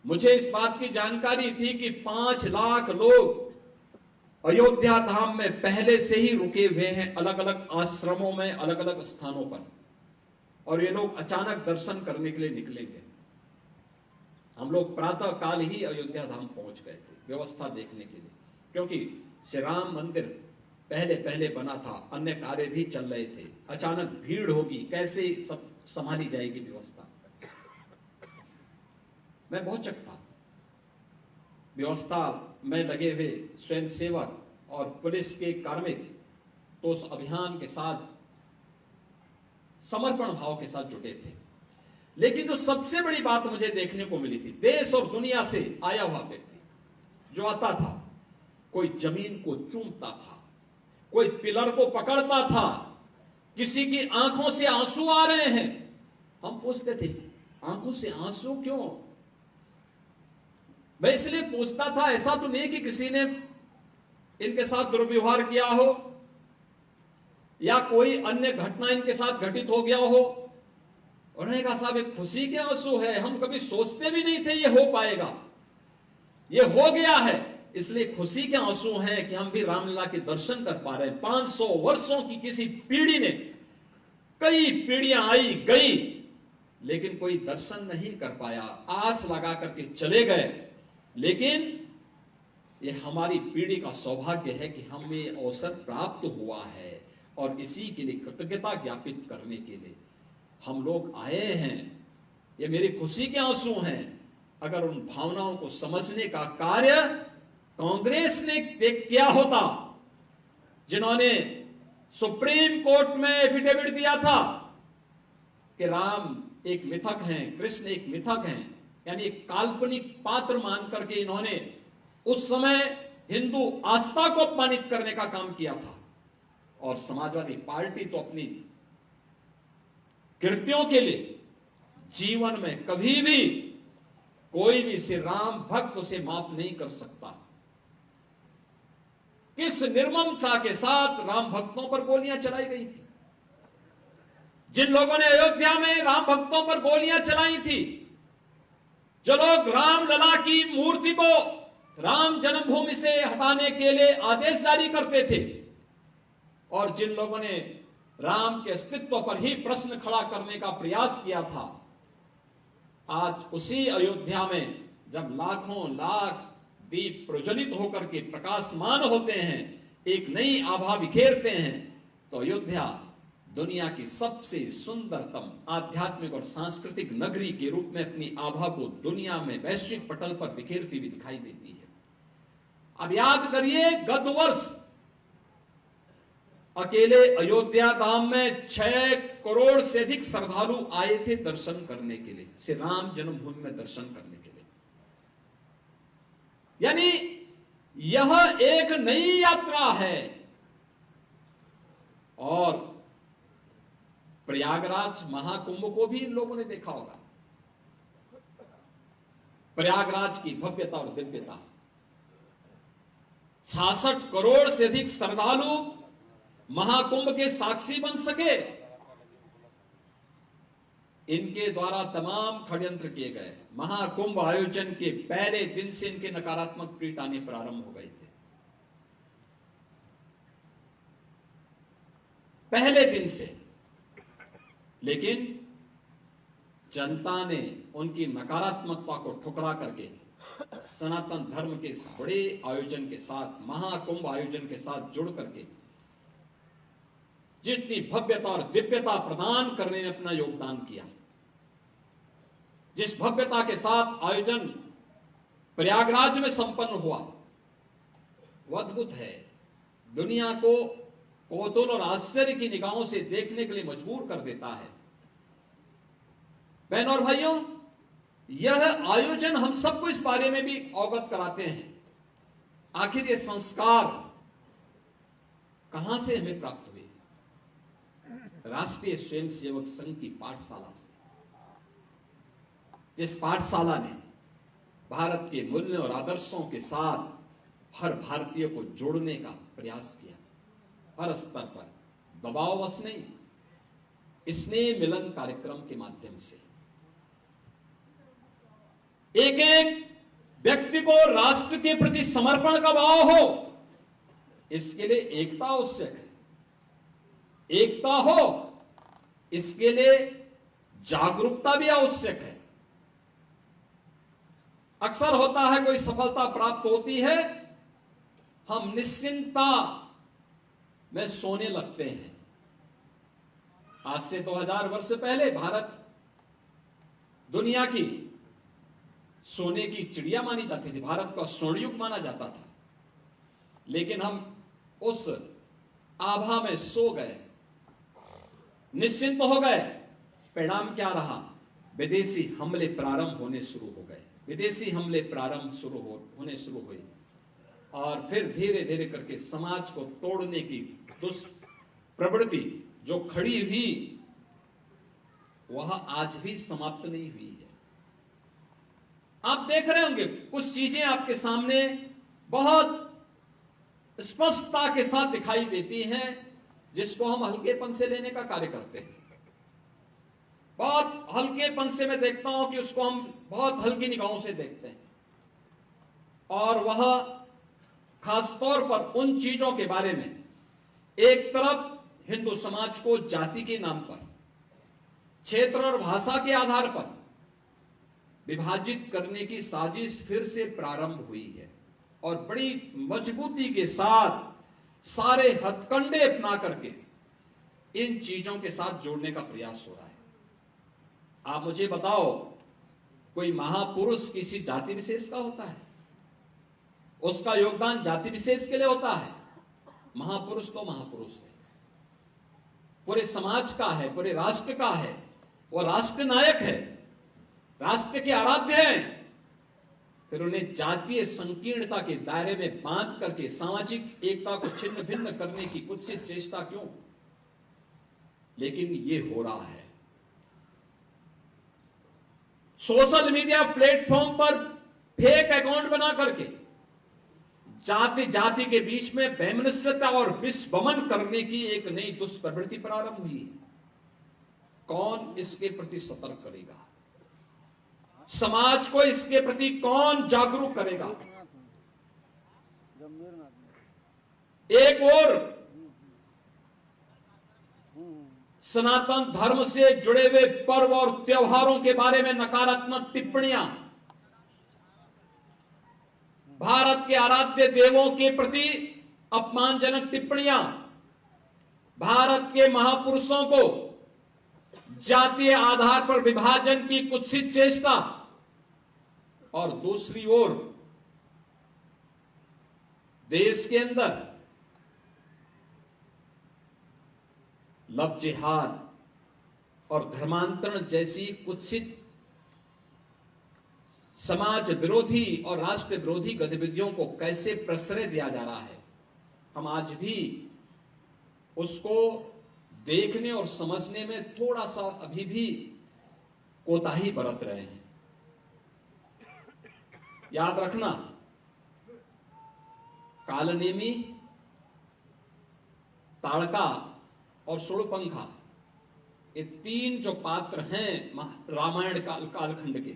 [SPEAKER 1] मुझे इस बात की जानकारी थी कि 5 लाख लोग अयोध्या धाम में पहले से ही रुके हुए हैं, अलग अलग आश्रमों में, अलग अलग स्थानों पर, और ये लोग अचानक दर्शन करने के लिए निकलेंगे। हम लोग प्रातः काल ही अयोध्या धाम पहुंच गए थे व्यवस्था देखने के लिए, क्योंकि श्री राम मंदिर पहले पहले बना था, अन्य कार्य भी चल रहे थे। अचानक भीड़ होगी, कैसे सब संभाली जाएगी व्यवस्था। मैं बहुत चकता, व्यवस्था में लगे हुए स्वयंसेवक और पुलिस के कार्मिक तो उस अभियान के साथ समर्पण भाव के साथ जुटे थे। लेकिन जो सबसे बड़ी बात मुझे देखने को मिली थी, देश और दुनिया से आया हुआ व्यक्ति जो आता था, कोई जमीन को चूमता था, कोई पिलर को पकड़ता था, किसी की आंखों से आंसू आ रहे हैं। हम पूछते थे, आंखों से आंसू क्यों? मैं इसलिए पूछता था, ऐसा तो नहीं कि किसी ने इनके साथ दुर्व्यवहार किया हो या कोई अन्य घटना इनके साथ घटित हो गया हो। उन्होंने कहा, साहब एक खुशी के आंसू है, हम कभी सोचते भी नहीं थे ये हो पाएगा, ये हो गया है, इसलिए खुशी के आंसू हैं कि हम भी रामलला के दर्शन कर पा रहे हैं। 500 वर्षों की किसी पीढ़ी ने, कई पीढ़ियां आई गई, लेकिन कोई दर्शन नहीं कर पाया, आस लगा करके चले गए। लेकिन ये हमारी पीढ़ी का सौभाग्य है कि हमें अवसर प्राप्त हुआ है और इसी के लिए कृतज्ञता ज्ञापित करने के लिए हम लोग आए हैं। ये मेरी खुशी के आंसू हैं। अगर उन भावनाओं को समझने का कार्य कांग्रेस ने किया होता, जिन्होंने सुप्रीम कोर्ट में एफिडेविट दिया था कि राम एक मिथक हैं, कृष्ण एक मिथक हैं, यानी एक काल्पनिक पात्र मान करके इन्होंने उस समय हिंदू आस्था को अपमानित करने का काम किया था। और समाजवादी पार्टी तो अपनी कृत्यों के लिए जीवन में कभी भी कोई भी श्री राम भक्त उसे माफ नहीं कर सकता। किस निर्ममता के साथ राम भक्तों पर गोलियां चलाई गई थी। जिन लोगों ने अयोध्या में राम भक्तों पर गोलियां चलाई थी, जो लोग रामलला की मूर्ति को राम जन्मभूमि से हटाने के लिए आदेश जारी करते थे, और जिन लोगों ने राम के अस्तित्व पर ही प्रश्न खड़ा करने का प्रयास किया था, आज उसी अयोध्या में जब लाखों लाख दीप प्रज्वलित होकर के प्रकाशमान होते हैं, एक नई आभा बिखेरते हैं, तो अयोध्या दुनिया की सबसे सुंदरतम आध्यात्मिक और सांस्कृतिक नगरी के रूप में अपनी आभा को दुनिया में वैश्विक पटल पर बिखेरती हुई दिखाई देती है। अब याद करिए, गत वर्ष अकेले अयोध्या धाम में 6 करोड़ से अधिक श्रद्धालु आए थे दर्शन करने के लिए, श्री राम जन्मभूमि में दर्शन करने के लिए। यानी यह एक नई यात्रा है। और प्रयागराज महाकुंभ को भी इन लोगों ने देखा होगा। प्रयागराज की भव्यता और दिव्यता, 66 करोड़ से अधिक श्रद्धालु महाकुंभ के साक्षी बन सके। इनके द्वारा तमाम षड्यंत्र किए गए। महाकुंभ आयोजन के पहले दिन से इनके नकारात्मक ट्वीट आने प्रारंभ हो गए थे। पहले दिन से। लेकिन जनता ने उनकी नकारात्मकता को ठुकरा करके सनातन धर्म के इस बड़े आयोजन के साथ, महाकुंभ आयोजन के साथ जुड़ करके जितनी भव्यता और दिव्यता प्रदान करने में अपना योगदान किया, जिस भव्यता के साथ आयोजन प्रयागराज में संपन्न हुआ, वह अद्भुत है। दुनिया को कौतूहल और आश्चर्य की निगाहों से देखने के लिए मजबूर कर देता है। बहनों और भाइयों, यह आयोजन हम सबको इस बारे में भी अवगत कराते हैं, आखिर ये संस्कार कहां से हमें प्राप्त हुए। राष्ट्रीय स्वयंसेवक संघ की पाठशाला से, जिस पाठशाला ने भारत के मूल्य और आदर्शों के साथ हर भारतीय को जोड़ने का प्रयास किया, हर स्तर पर, दबाववश नहीं, स्नेह मिलन कार्यक्रम के माध्यम से एक एक व्यक्ति को राष्ट्र के प्रति समर्पण का भाव हो, इसके लिए एकता आवश्यक है। एकता हो, इसके लिए जागरूकता भी आवश्यक है। अक्सर होता है, कोई सफलता प्राप्त होती है, हम निश्चिंतता में सोने लगते हैं। आज से 2000 वर्ष पहले भारत दुनिया की सोने की चिड़िया मानी जाती थी, भारत का स्वर्ण युग माना जाता था। लेकिन हम उस आभा में सो गए, निश्चिंत हो गए। परिणाम क्या रहा? विदेशी हमले प्रारंभ होने शुरू हो गए, विदेशी हमले प्रारंभ होने शुरू हुए, और फिर धीरे धीरे करके समाज को तोड़ने की दुष्ट प्रवृत्ति जो खड़ी हुई वह आज भी समाप्त नहीं हुई है। आप देख रहे होंगे कुछ चीजें आपके सामने बहुत स्पष्टता के साथ दिखाई देती हैं, जिसको हम हल्केपन से लेने का कार्य करते हैं। बहुत हल्केपन से मैं देखता हूं कि उसको हम बहुत हल्की निगाहों से देखते हैं, और वह खासतौर पर उन चीजों के बारे में, एक तरफ हिंदू समाज को जाति के नाम पर, क्षेत्र और भाषा के आधार पर विभाजित करने की साजिश फिर से प्रारंभ हुई है, और बड़ी मजबूती के साथ सारे हथकंडे अपना करके इन चीजों के साथ जोड़ने का प्रयास हो रहा है। आप मुझे बताओ, कोई महापुरुष किसी जाति विशेष का होता है? उसका योगदान जाति विशेष के लिए होता है? महापुरुष तो महापुरुष है, पूरे समाज का है, पूरे राष्ट्र का है, वो राष्ट्र नायक है, राष्ट्र के आराध्य हैं। फिर उन्हें जातीय संकीर्णता के दायरे में बांध करके सामाजिक एकता को छिन्न भिन्न करने की कुत्सित चेष्टा क्यों? लेकिन ये हो रहा है। सोशल मीडिया प्लेटफॉर्म पर फेक अकाउंट बना करके जाति जाति के बीच में वैमनस्यता और विषवमन करने की एक नई दुष्प्रवृत्ति प्रारंभ हुई है। कौन इसके प्रति सतर्क करेगा? समाज को इसके प्रति कौन जागरूक करेगा? एक और सनातन धर्म से जुड़े हुए पर्व और त्योहारों के बारे में नकारात्मक टिप्पणियां, भारत के आराध्य देवों के प्रति अपमानजनक टिप्पणियां, भारत के महापुरुषों को जातीय आधार पर विभाजन की कुत्सित चेष्टा, और दूसरी ओर देश के अंदर लव जिहाद और धर्मांतरण जैसी कुत्सित समाज विरोधी और राष्ट्र विरोधी गतिविधियों को कैसे प्रश्रय दिया जा रहा है, हम आज भी उसको देखने और समझने में थोड़ा सा अभी भी कोताही बरत रहे हैं। याद रखना, कालनेमी, ताड़का और शूर्पणखा, ये तीन जो पात्र हैं रामायण कालखंड के,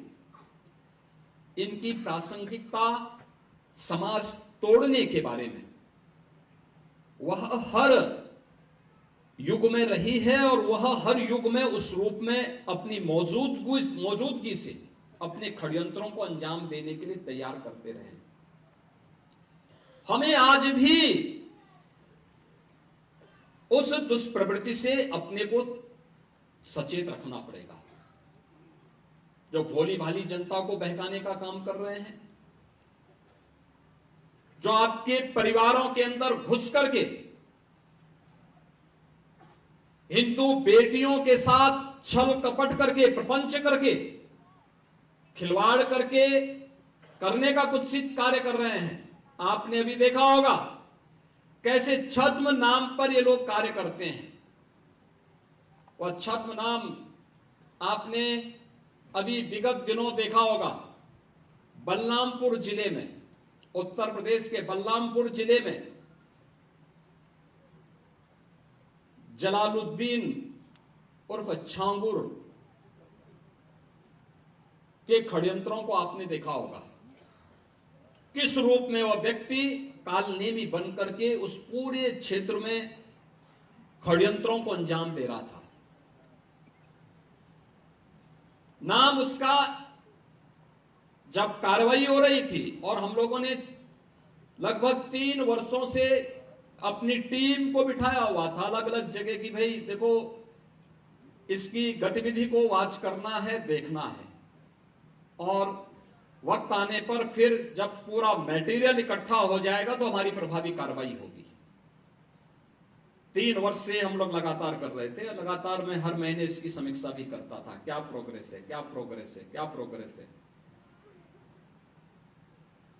[SPEAKER 1] इनकी प्रासंगिकता समाज तोड़ने के बारे में वह हर युग में रही है, और वह हर युग में उस रूप में अपनी मौजूदगी से अपने षड्यंत्रों को अंजाम देने के लिए तैयार करते रहे। हमें आज भी उस दुष्प्रवृत्ति से अपने को सचेत रखना पड़ेगा, जो भोली भाली जनता को बहकाने का काम कर रहे हैं, जो आपके परिवारों के अंदर घुस करके हिंदू बेटियों के साथ छल कपट करके, प्रपंच करके, खिलवाड़ करके करने का कुत्सित कार्य कर रहे हैं। आपने अभी देखा होगा कैसे छद्म नाम पर ये लोग कार्य करते हैं। वह छद्म नाम आपने अभी विगत दिनों देखा होगा, बलरामपुर जिले में, उत्तर प्रदेश के बलरामपुर जिले में जलालुद्दीन उर्फ छांगुर के षड्यंत्रों को आपने देखा होगा। किस रूप में वह व्यक्ति कालनेमी बन करके उस पूरे क्षेत्र में षड्यंत्रों को अंजाम दे रहा था। नाम उसका, जब कार्रवाई हो रही थी और हम लोगों ने लगभग 3 वर्षों से अपनी टीम को बिठाया हुआ था अलग अलग जगह की, भाई देखो इसकी गतिविधि को वॉच करना है, देखना है, और वक्त आने पर फिर जब पूरा मटेरियल इकट्ठा हो जाएगा तो हमारी प्रभावी कार्रवाई होगी। 3 वर्ष से हम लोग लगातार कर रहे थे, लगातार मैं हर महीने इसकी समीक्षा भी करता था, क्या प्रोग्रेस है, क्या प्रोग्रेस है, क्या प्रोग्रेस है।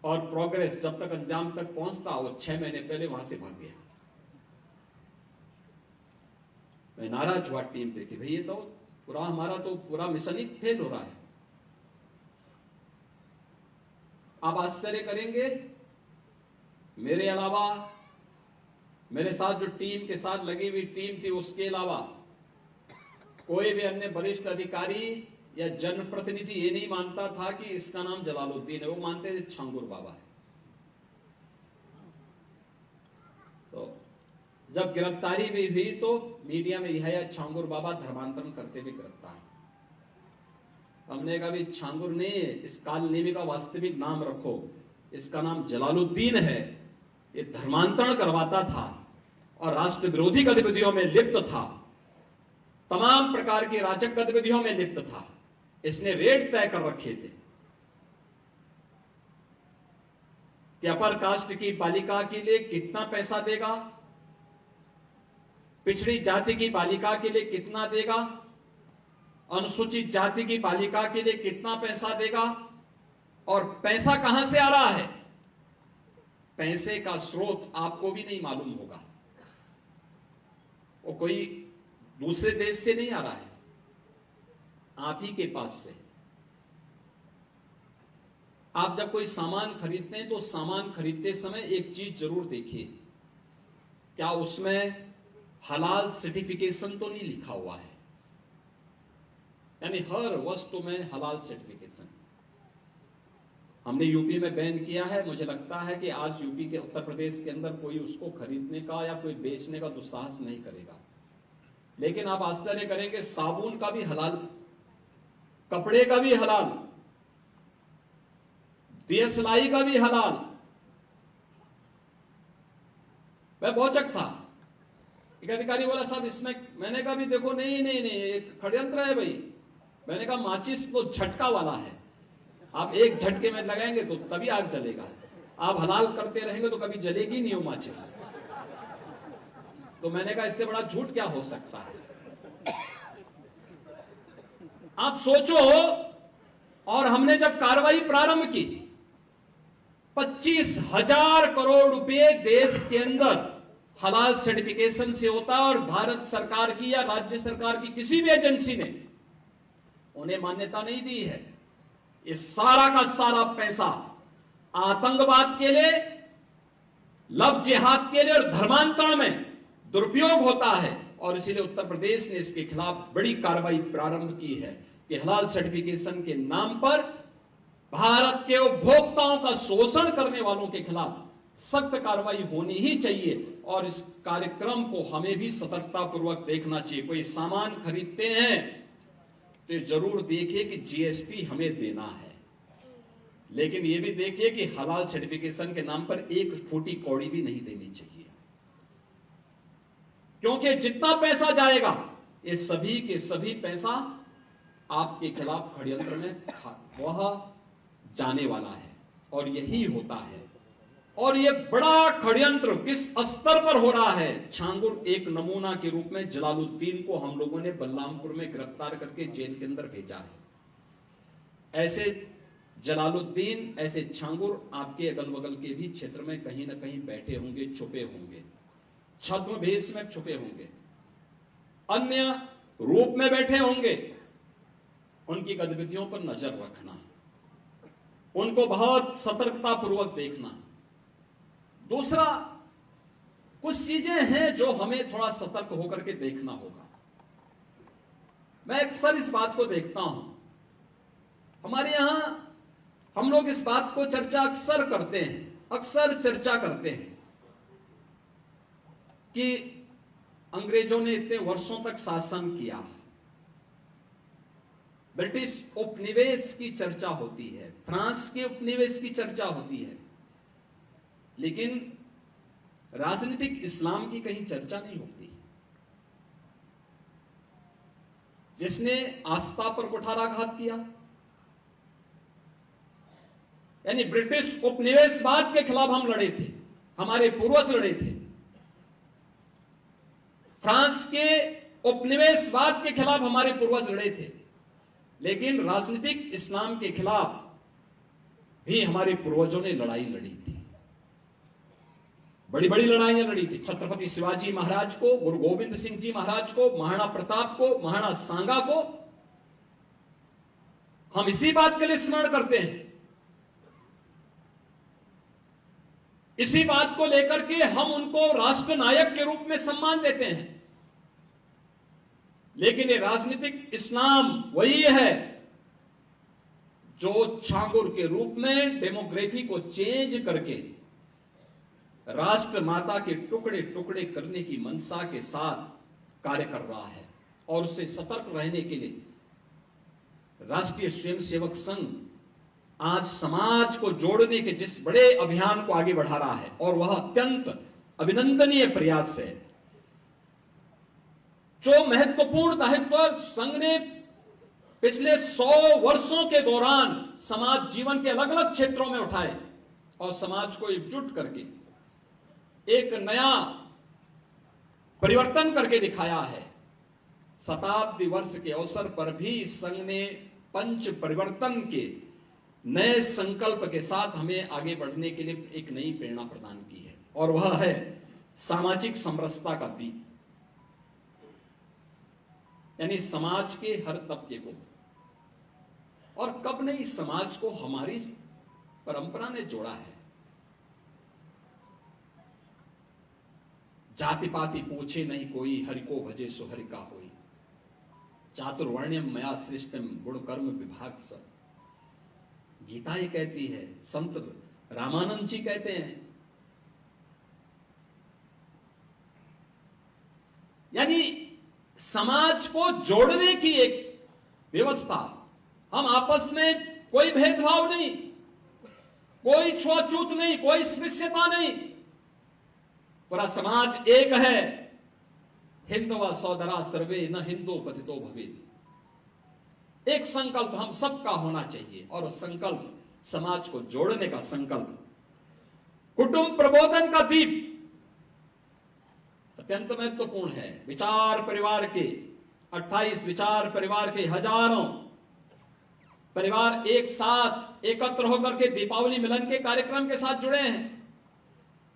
[SPEAKER 1] और प्रोग्रेस जब तक अंजाम तक पहुंचता, वो 6 महीने पहले वहां से भाग गया। मैं नाराज हुआ टीम पे कि भाई ये तो पूरा हमारा तो पूरा मिशन ही फेल हो रहा है। आप आश्चर्य करेंगे, मेरे अलावा मेरे साथ जो टीम के साथ लगी हुई टीम थी, उसके अलावा कोई भी अन्य वरिष्ठ अधिकारी या जनप्रतिनिधि ये नहीं मानता था कि इसका नाम जलालुद्दीन है, वो मानते थे छांगुर बाबा है। तो जब गिरफ्तारी भी हुई तो मीडिया में यह छांगुर बाबा धर्मांतरण करते हुए गिरफ्तार। हमने कहा भी छांगुर नहीं है, इस कालनेमी का वास्तविक नाम रखो, इसका नाम जलालुद्दीन है। ये धर्मांतरण करवाता था और राष्ट्र विरोधी गतिविधियों में लिप्त था, तमाम प्रकार की राजक गतिविधियों में लिप्त था। इसने रेट तय कर रखे थे कि अपर कास्ट की बालिका के लिए कितना पैसा देगा, पिछड़ी जाति की बालिका के लिए कितना देगा, अनुसूचित जाति की बालिका के लिए कितना पैसा देगा, और पैसा कहां से आ रहा है। पैसे का स्रोत आपको भी नहीं मालूम होगा, वो कोई दूसरे देश से नहीं आ रहा है, आप ही के पास से। आप जब कोई सामान खरीदते हैं तो सामान खरीदते समय एक चीज जरूर देखिए, क्या उसमें हलाल सर्टिफिकेशन तो नहीं लिखा हुआ है। यानी हर वस्तु में हलाल सर्टिफिकेशन। हमने यूपी में बैन किया है, मुझे लगता है कि आज यूपी के उत्तर प्रदेश के अंदर कोई उसको खरीदने का या कोई बेचने का दुस्साहस नहीं करेगा। लेकिन आप आश्चर्य करेंगे, साबुन का भी हलाल, कपड़े का भी हलाल, दिया सिलाई का भी हलाल। मैं भौचक था, एक अधिकारी बोला साहब इसमें, मैंने कहा भी देखो नहीं नहीं नहीं, एक षड्यंत्र है भाई। मैंने कहा माचिस तो झटका वाला है, आप एक झटके में लगाएंगे तो तभी आग जलेगा, आप हलाल करते रहेंगे तो कभी जलेगी नहीं वो माचिस। तो मैंने कहा इससे बड़ा झूठ क्या हो सकता है। आप सोचो, और हमने जब कार्रवाई प्रारंभ की, 25,000 करोड़ रुपए देश के अंदर हलाल सर्टिफिकेशन से होता है, और भारत सरकार की या राज्य सरकार की किसी भी एजेंसी ने उन्हें मान्यता नहीं दी है। इस सारा का सारा पैसा आतंकवाद के लिए, लव जिहाद के लिए और धर्मांतरण में दुरुपयोग होता है। और इसीलिए उत्तर प्रदेश ने इसके खिलाफ बड़ी कार्रवाई प्रारंभ की है कि हलाल सर्टिफिकेशन के नाम पर भारत के उपभोक्ताओं का शोषण करने वालों के खिलाफ सख्त कार्रवाई होनी ही चाहिए। और इस कार्यक्रम को हमें भी सतर्कता पूर्वक देखना चाहिए। कोई सामान खरीदते हैं तो जरूर देखिए कि जीएसटी हमें देना है, लेकिन यह भी देखिए कि हलाल सर्टिफिकेशन के नाम पर एक फूटी कौड़ी भी नहीं देनी चाहिए, क्योंकि जितना पैसा जाएगा ये सभी के सभी पैसा आपके खिलाफ षड्यंत्र में वह जाने वाला है। और यही होता है। और ये बड़ा षड्यंत्र किस स्तर पर हो रहा है। छांगुर एक नमूना के रूप में जलालुद्दीन को हम लोगों ने बलरामपुर में गिरफ्तार करके जेल के अंदर भेजा है। ऐसे जलालुद्दीन, ऐसे छांगुर आपके अगल बगल के भी क्षेत्र में कहीं ना कहीं बैठे होंगे, छुपे होंगे, छद्म भेष में छुपे होंगे, अन्य रूप में बैठे होंगे। उनकी गतिविधियों पर नजर रखना, उनको बहुत सतर्कता पूर्वक देखना। दूसरा, कुछ चीजें हैं जो हमें थोड़ा सतर्क होकर के देखना होगा। मैं अक्सर इस बात को देखता हूं, हमारे यहां हम लोग इस बात को चर्चा अक्सर करते हैं, अक्सर चर्चा करते हैं कि अंग्रेजों ने इतने वर्षों तक शासन किया, ब्रिटिश उपनिवेश की चर्चा होती है, फ्रांस के उपनिवेश की चर्चा होती है, लेकिन राजनीतिक इस्लाम की कहीं चर्चा नहीं होती। जिसने आस्था पर कुठाराघात किया, यानी ब्रिटिश उपनिवेशवाद के खिलाफ हम लड़े थे, हमारे पूर्वज लड़े थे। फ्रांस के उपनिवेशवाद के खिलाफ हमारे पूर्वज लड़े थे, लेकिन राजनीतिक इस्लाम के खिलाफ भी हमारे पूर्वजों ने लड़ाई लड़ी थी। बड़ी बड़ी लड़ाइयां लड़ी थी। छत्रपति शिवाजी महाराज को, गुरु गोविंद सिंह जी महाराज को, महाराणा प्रताप को, महाराणा सांगा को हम इसी बात के लिए स्मरण करते हैं। इसी बात को लेकर के हम उनको राष्ट्र नायक के रूप में सम्मान देते हैं। लेकिन ये राजनीतिक इस्लाम वही है जो छांगुर के रूप में डेमोग्राफी को चेंज करके राष्ट्र माता के टुकड़े टुकड़े करने की मंशा के साथ कार्य कर रहा है। और उससे सतर्क रहने के लिए राष्ट्रीय स्वयंसेवक संघ आज समाज को जोड़ने के जिस बड़े अभियान को आगे बढ़ा रहा है, और वह अत्यंत अभिनंदनीय प्रयास है। जो महत्वपूर्ण दायित्व संघ ने पिछले 100 वर्षों के दौरान समाज जीवन के अलग अलग क्षेत्रों में उठाए और समाज को एकजुट करके एक नया परिवर्तन करके दिखाया है, शताब्दी वर्ष के अवसर पर भी संघ ने पंच परिवर्तन के नए संकल्प के साथ हमें आगे बढ़ने के लिए एक नई प्रेरणा प्रदान की है, और वह है सामाजिक समरसता का दीप। यानी समाज के हर तबके को, और कब नहीं समाज को हमारी परंपरा ने जोड़ा है। जाति पाति पूछे नहीं कोई, हरि को भजे सो हरि का होई। चातुर्वर्ण्यम मया सृष्टम गुण कर्म विभाग स। गीता ये कहती है, संत रामानंद जी कहते हैं। यानी समाज को जोड़ने की एक व्यवस्था। हम आपस में कोई भेदभाव नहीं, कोई छुआछूत नहीं, कोई स्पृश्यता नहीं, पूरा समाज एक है। हिंदव सौदरा सर्वे न हिंदू पतितो भवेत्। एक संकल्प हम सबका होना चाहिए, और संकल्प समाज को जोड़ने का संकल्प। कुटुंब प्रबोधन का दीप अत्यंत महत्वपूर्ण है। विचार परिवार के 28 विचार परिवार के हजारों परिवार एक साथ एकत्र होकर के दीपावली मिलन के कार्यक्रम के साथ जुड़े हैं।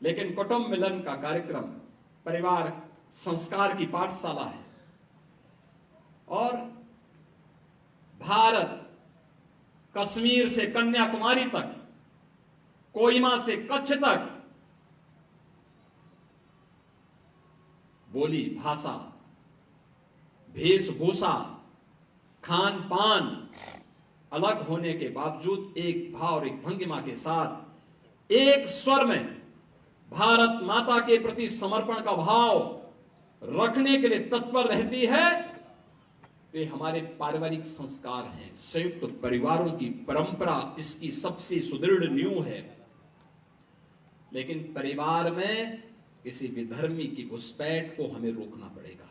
[SPEAKER 1] लेकिन कुटुंब मिलन का कार्यक्रम परिवार संस्कार की पाठशाला है, और भारत कश्मीर से कन्याकुमारी तक, कोहिमा से कच्छ तक बोली भाषा, वेशभूषा, खान पान अलग होने के बावजूद एक भाव और एक भंगिमा के साथ एक स्वर में भारत माता के प्रति समर्पण का भाव रखने के लिए तत्पर रहती है। वे हमारे पारिवारिक संस्कार हैं। संयुक्त परिवारों की परंपरा इसकी सबसे सुदृढ़ नींव है। लेकिन परिवार में किसी विधर्मी की घुसपैठ को हमें रोकना पड़ेगा,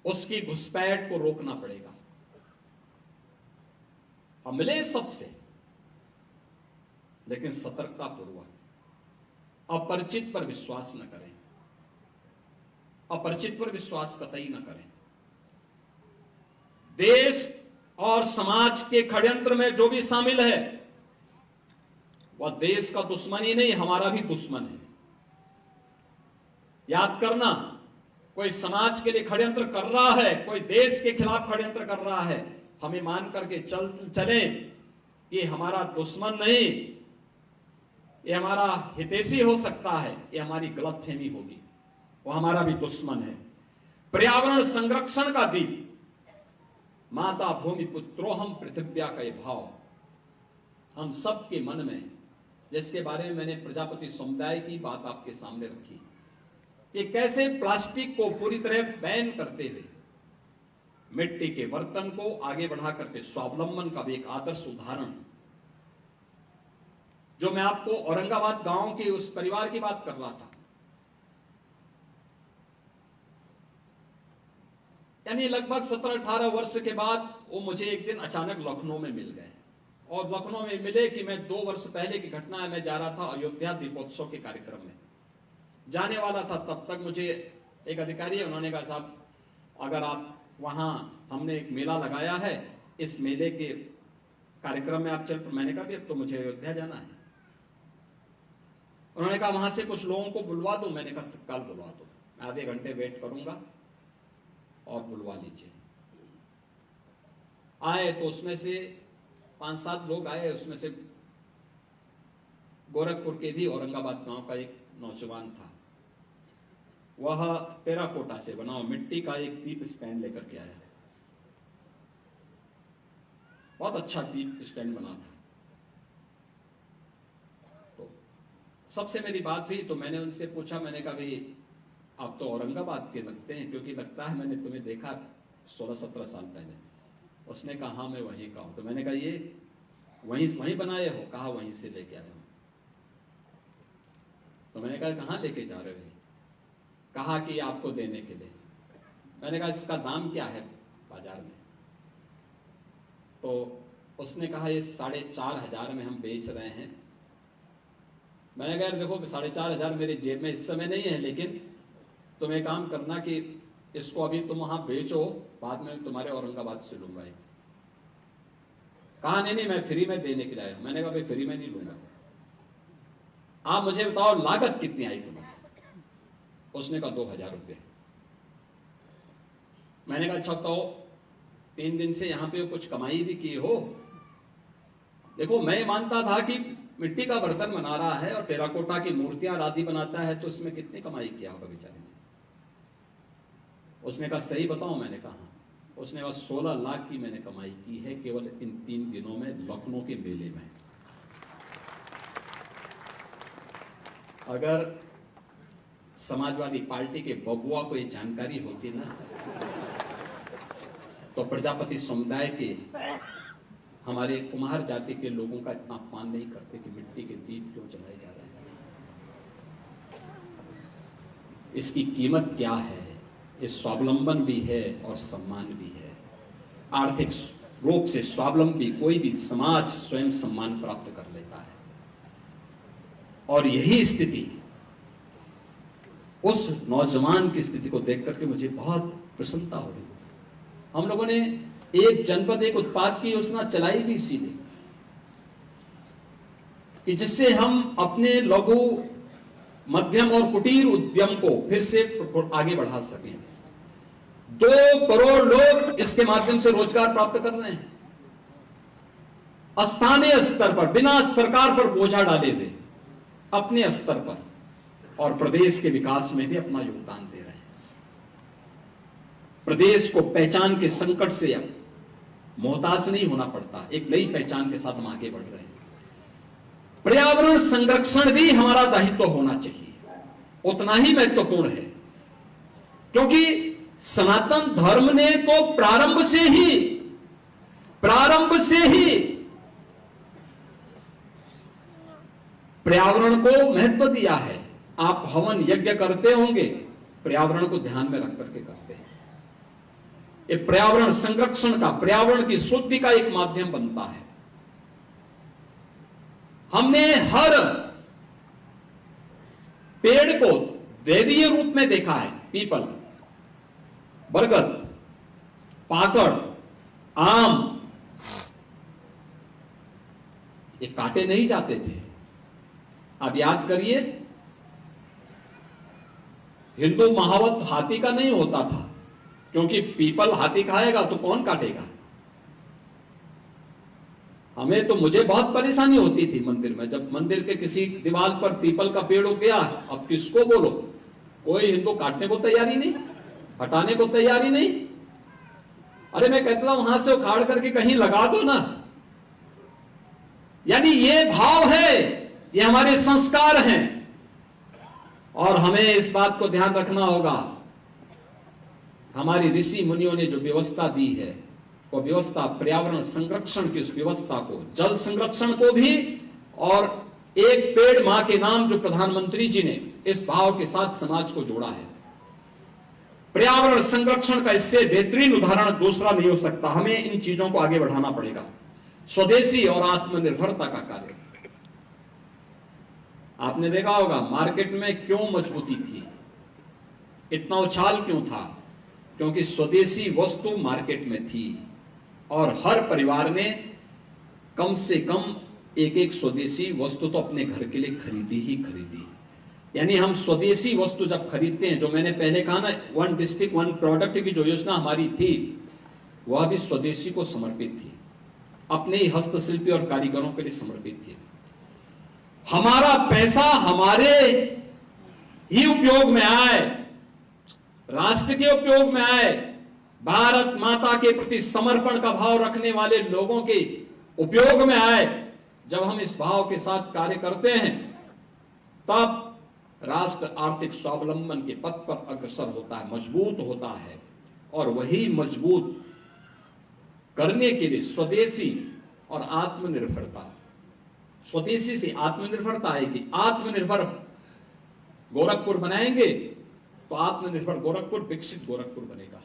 [SPEAKER 1] उसकी घुसपैठ को रोकना पड़ेगा। हम मिले सबसे, लेकिन सतर्कता पूर्वक। अपरिचित पर विश्वास न करें, अपरिचित पर विश्वास कतई न करें। देश और समाज के षड्यंत्र में जो भी शामिल है, वह देश का दुश्मन ही नहीं, हमारा भी दुश्मन है। याद करना, कोई समाज के लिए षड्यंत्र कर रहा है, कोई देश के खिलाफ षड्यंत्र कर रहा है, हमें मान करके चलें कि हमारा दुश्मन नहीं, ये हमारा हितैषी हो सकता है। ये हमारी गलतफहमी होगी, वो हमारा भी दुश्मन है। पर्यावरण संरक्षण का दीप, माता भूमि पुत्रोहम पृथिव्या का ये भाव हम सबके मन में, जिसके बारे में मैंने प्रजापति समुदाय की बात आपके सामने रखी कि कैसे प्लास्टिक को पूरी तरह बैन करते हुए मिट्टी के बर्तन को आगे बढ़ा करके स्वावलंबन का भी एक आदर्श उदाहरण। जो मैं आपको औरंगाबाद गांव के उस परिवार की बात कर रहा था, यानी लगभग 17-18 वर्ष के बाद वो मुझे एक दिन अचानक लखनऊ में मिल गए। और लखनऊ में मिले कि मैं 2 वर्ष पहले की घटना है, मैं जा रहा था अयोध्या दीपोत्सव के कार्यक्रम में जाने वाला था। तब तक मुझे एक अधिकारी है, उन्होंने कहा साहब अगर आप वहां, हमने एक मेला लगाया है, इस मेले के कार्यक्रम में आप चल। मैंने कहा भी अब तो मुझे अयोध्या जाना है। उन्होंने कहा वहां से कुछ लोगों को बुलवा दो। मैंने कहा तत्काल बुलवा दो, मैं आधे घंटे वेट करूंगा और बुलवा लीजिए। आए तो उसमें से 5-7 लोग आए, उसमें से गोरखपुर के भी औरंगाबाद गांव का एक नौजवान था। वह टेराकोटा से बना मिट्टी का एक दीप स्टैंड लेकर के आया, बहुत अच्छा दीप स्टैंड बना था। तो सबसे मेरी बात हुई तो मैंने उनसे पूछा, मैंने कहा भाई आप तो औरंगाबाद के लगते हैं, क्योंकि लगता है मैंने तुम्हें देखा 16-17 साल पहले। उसने कहा हाँ मैं वहीं का हूं। तो मैंने कहा ये वहीं बनाए हो? कहा वहीं से लेके आया हूं। तो मैंने कहा कहां लेके जा रहे हो? कहा कि आपको देने के लिए। मैंने कहा इसका दाम क्या है बाजार में? तो उसने कहा ये 4,500 में हम बेच रहे हैं। मैंने कहा देखो 4,500 मेरे जेब में इस समय नहीं है, लेकिन तुम एक काम करना कि इसको अभी तुम वहां बेचो, बाद में तुम्हारे औरंगाबाद से लूंगा। कहा नहीं मैं फ्री में देने के लिए आया। मैंने कहा भाई फ्री में नहीं लूंगा, आप मुझे बताओ लागत कितनी आई तुम्हारी? उसने कहा 2,000 रुपये। मैंने कहा अच्छा बताओ 3 दिन से यहां पे कुछ कमाई भी की हो? देखो मैं मानता था कि मिट्टी का बर्तन बना रहा है और टेराकोटा की मूर्तियां आदि बनाता है, तो इसमें कितनी कमाई किया होगा बेचारे ने। उसने कहा सही बताओ? मैंने कहा। उसने कहा 16 लाख की मैंने कमाई की है केवल इन 3 दिनों में लखनऊ के मेले में। अगर समाजवादी पार्टी के बबुआ को ये जानकारी होती ना, तो प्रजापति समुदाय के हमारे कुम्हार जाति के लोगों का इतना अपमान नहीं करते कि मिट्टी के दीप क्यों जलाए जा रहे हैं। इसकी कीमत क्या है? ये स्वावलंबन भी है और सम्मान भी है। आर्थिक रूप से स्वावलंबी कोई भी समाज स्वयं सम्मान प्राप्त कर लेता है। और यही स्थिति उस नौजवान की स्थिति को देख करके मुझे बहुत प्रसन्नता हो रही। हम लोगों ने एक जनपद एक उत्पाद की योजना चलाई भी इसीलिए कि जिससे हम अपने लघु मध्यम और कुटीर उद्यम को फिर से आगे बढ़ा सकें। 2 करोड़ लोग इसके माध्यम से रोजगार प्राप्त कर रहे हैं, स्थानीय स्तर पर बिना सरकार पर बोझा डाले हुए अपने स्तर पर, और प्रदेश के विकास में भी अपना योगदान दे रहे हैं। प्रदेश को पहचान के संकट से अब मोहताज नहीं होना पड़ता, एक नई पहचान के साथ हम आगे बढ़ रहे हैं। पर्यावरण संरक्षण भी हमारा दायित्व होना चाहिए, उतना ही महत्वपूर्ण है, क्योंकि सनातन धर्म ने तो प्रारंभ से ही पर्यावरण को महत्व दिया है। आप हवन यज्ञ करते होंगे, पर्यावरण को ध्यान में रख करके करते हैं। ये पर्यावरण संरक्षण का, पर्यावरण की शुद्धि का एक माध्यम बनता है। हमने हर पेड़ को दैवीय रूप में देखा है। पीपल, बरगद, पाकड़, आम, ये काटे नहीं जाते थे। अब याद करिए, हिंदू महावत हाथी का नहीं होता था, क्योंकि पीपल हाथी खाएगा तो कौन काटेगा। हमें तो, मुझे बहुत परेशानी होती थी मंदिर में, जब मंदिर के किसी दीवार पर पीपल का पेड़ हो गया, अब किसको बोलो, कोई हिंदू काटने को तैयारी नहीं, हटाने को तैयारी नहीं। अरे मैं कहता हूं वहां से उखाड़ करके कहीं लगा दो ना। यानी ये भाव है, ये हमारे संस्कार हैं, और हमें इस बात को ध्यान रखना होगा। हमारी ऋषि मुनियों ने जो व्यवस्था दी है, वो व्यवस्था पर्यावरण संरक्षण की उस व्यवस्था को, जल संरक्षण को भी और एक पेड़ मां के नाम जो प्रधानमंत्री जी ने इस भाव के साथ समाज को जोड़ा है, पर्यावरण संरक्षण का इससे बेहतरीन उदाहरण दूसरा नहीं हो सकता। हमें इन चीजों को आगे बढ़ाना पड़ेगा। स्वदेशी और आत्मनिर्भरता का कार्य, आपने देखा होगा मार्केट में क्यों मजबूती थी, इतना उछाल क्यों था, क्योंकि स्वदेशी वस्तु मार्केट में थी और हर परिवार ने कम से कम एक एक स्वदेशी वस्तु तो अपने घर के लिए खरीदी ही खरीदी। यानी हम स्वदेशी वस्तु जब खरीदते हैं, जो मैंने पहले कहा ना, वन डिस्ट्रिक्ट वन प्रोडक्ट की जो योजना हमारी थी, वह भी स्वदेशी को समर्पित थी, अपने ही हस्तशिल्पी और कारीगरों के लिए समर्पित थी। हमारा पैसा हमारे ही उपयोग में आए, राष्ट्र के उपयोग में आए, भारत माता के प्रति समर्पण का भाव रखने वाले लोगों के उपयोग में आए। जब हम इस भाव के साथ कार्य करते हैं, तब राष्ट्र आर्थिक स्वावलंबन के पथ पर अग्रसर होता है, मजबूत होता है। और वही मजबूत करने के लिए स्वदेशी और आत्मनिर्भरता, स्वदेशी से आत्मनिर्भरता आएगी। आत्मनिर्भर गोरखपुर बनाएंगे तो आत्मनिर्भर गोरखपुर विकसित गोरखपुर बनेगा।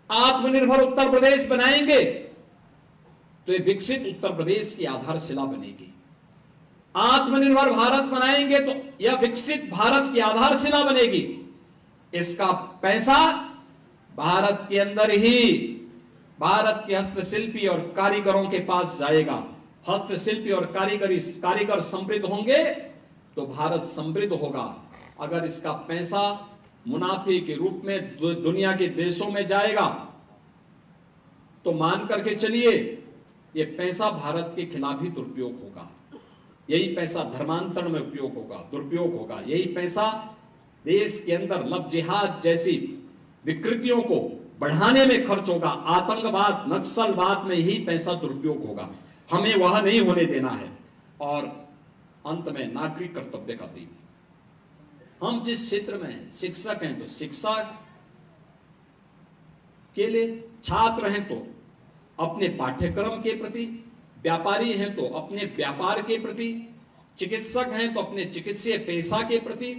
[SPEAKER 1] आत्मनिर्भर उत्तर प्रदेश बनाएंगे तो ये विकसित उत्तर प्रदेश की आधारशिला बनेगी। आत्मनिर्भर भारत बनाएंगे तो यह विकसित भारत की आधारशिला बनेगी। इसका पैसा भारत के अंदर ही भारत के हस्तशिल्पी और कारीगरों के पास जाएगा। हस्तशिल्पी और कारीगर समृद्ध होंगे तो भारत समृद्ध होगा। अगर इसका पैसा मुनाफे के रूप में दुनिया के देशों में जाएगा तो मान करके चलिए ये पैसा भारत के खिलाफ ही दुरुपयोग होगा। यही पैसा धर्मांतरण में उपयोग होगा, दुरुपयोग होगा। यही पैसा देश के अंदर लव जिहाद जैसी विकृतियों को बढ़ाने में खर्च होगा। आतंकवाद, नक्सलवाद में ही पैसा दुरुपयोग होगा। हमें वह नहीं होने देना है। और अंत में नागरिक कर्तव्य का दीप, हम जिस क्षेत्र में शिक्षक हैं तो शिक्षा के लिए, छात्र हैं तो अपने पाठ्यक्रम के प्रति, व्यापारी हैं तो अपने व्यापार के प्रति, चिकित्सक हैं तो अपने चिकित्सीय पेशा के प्रति,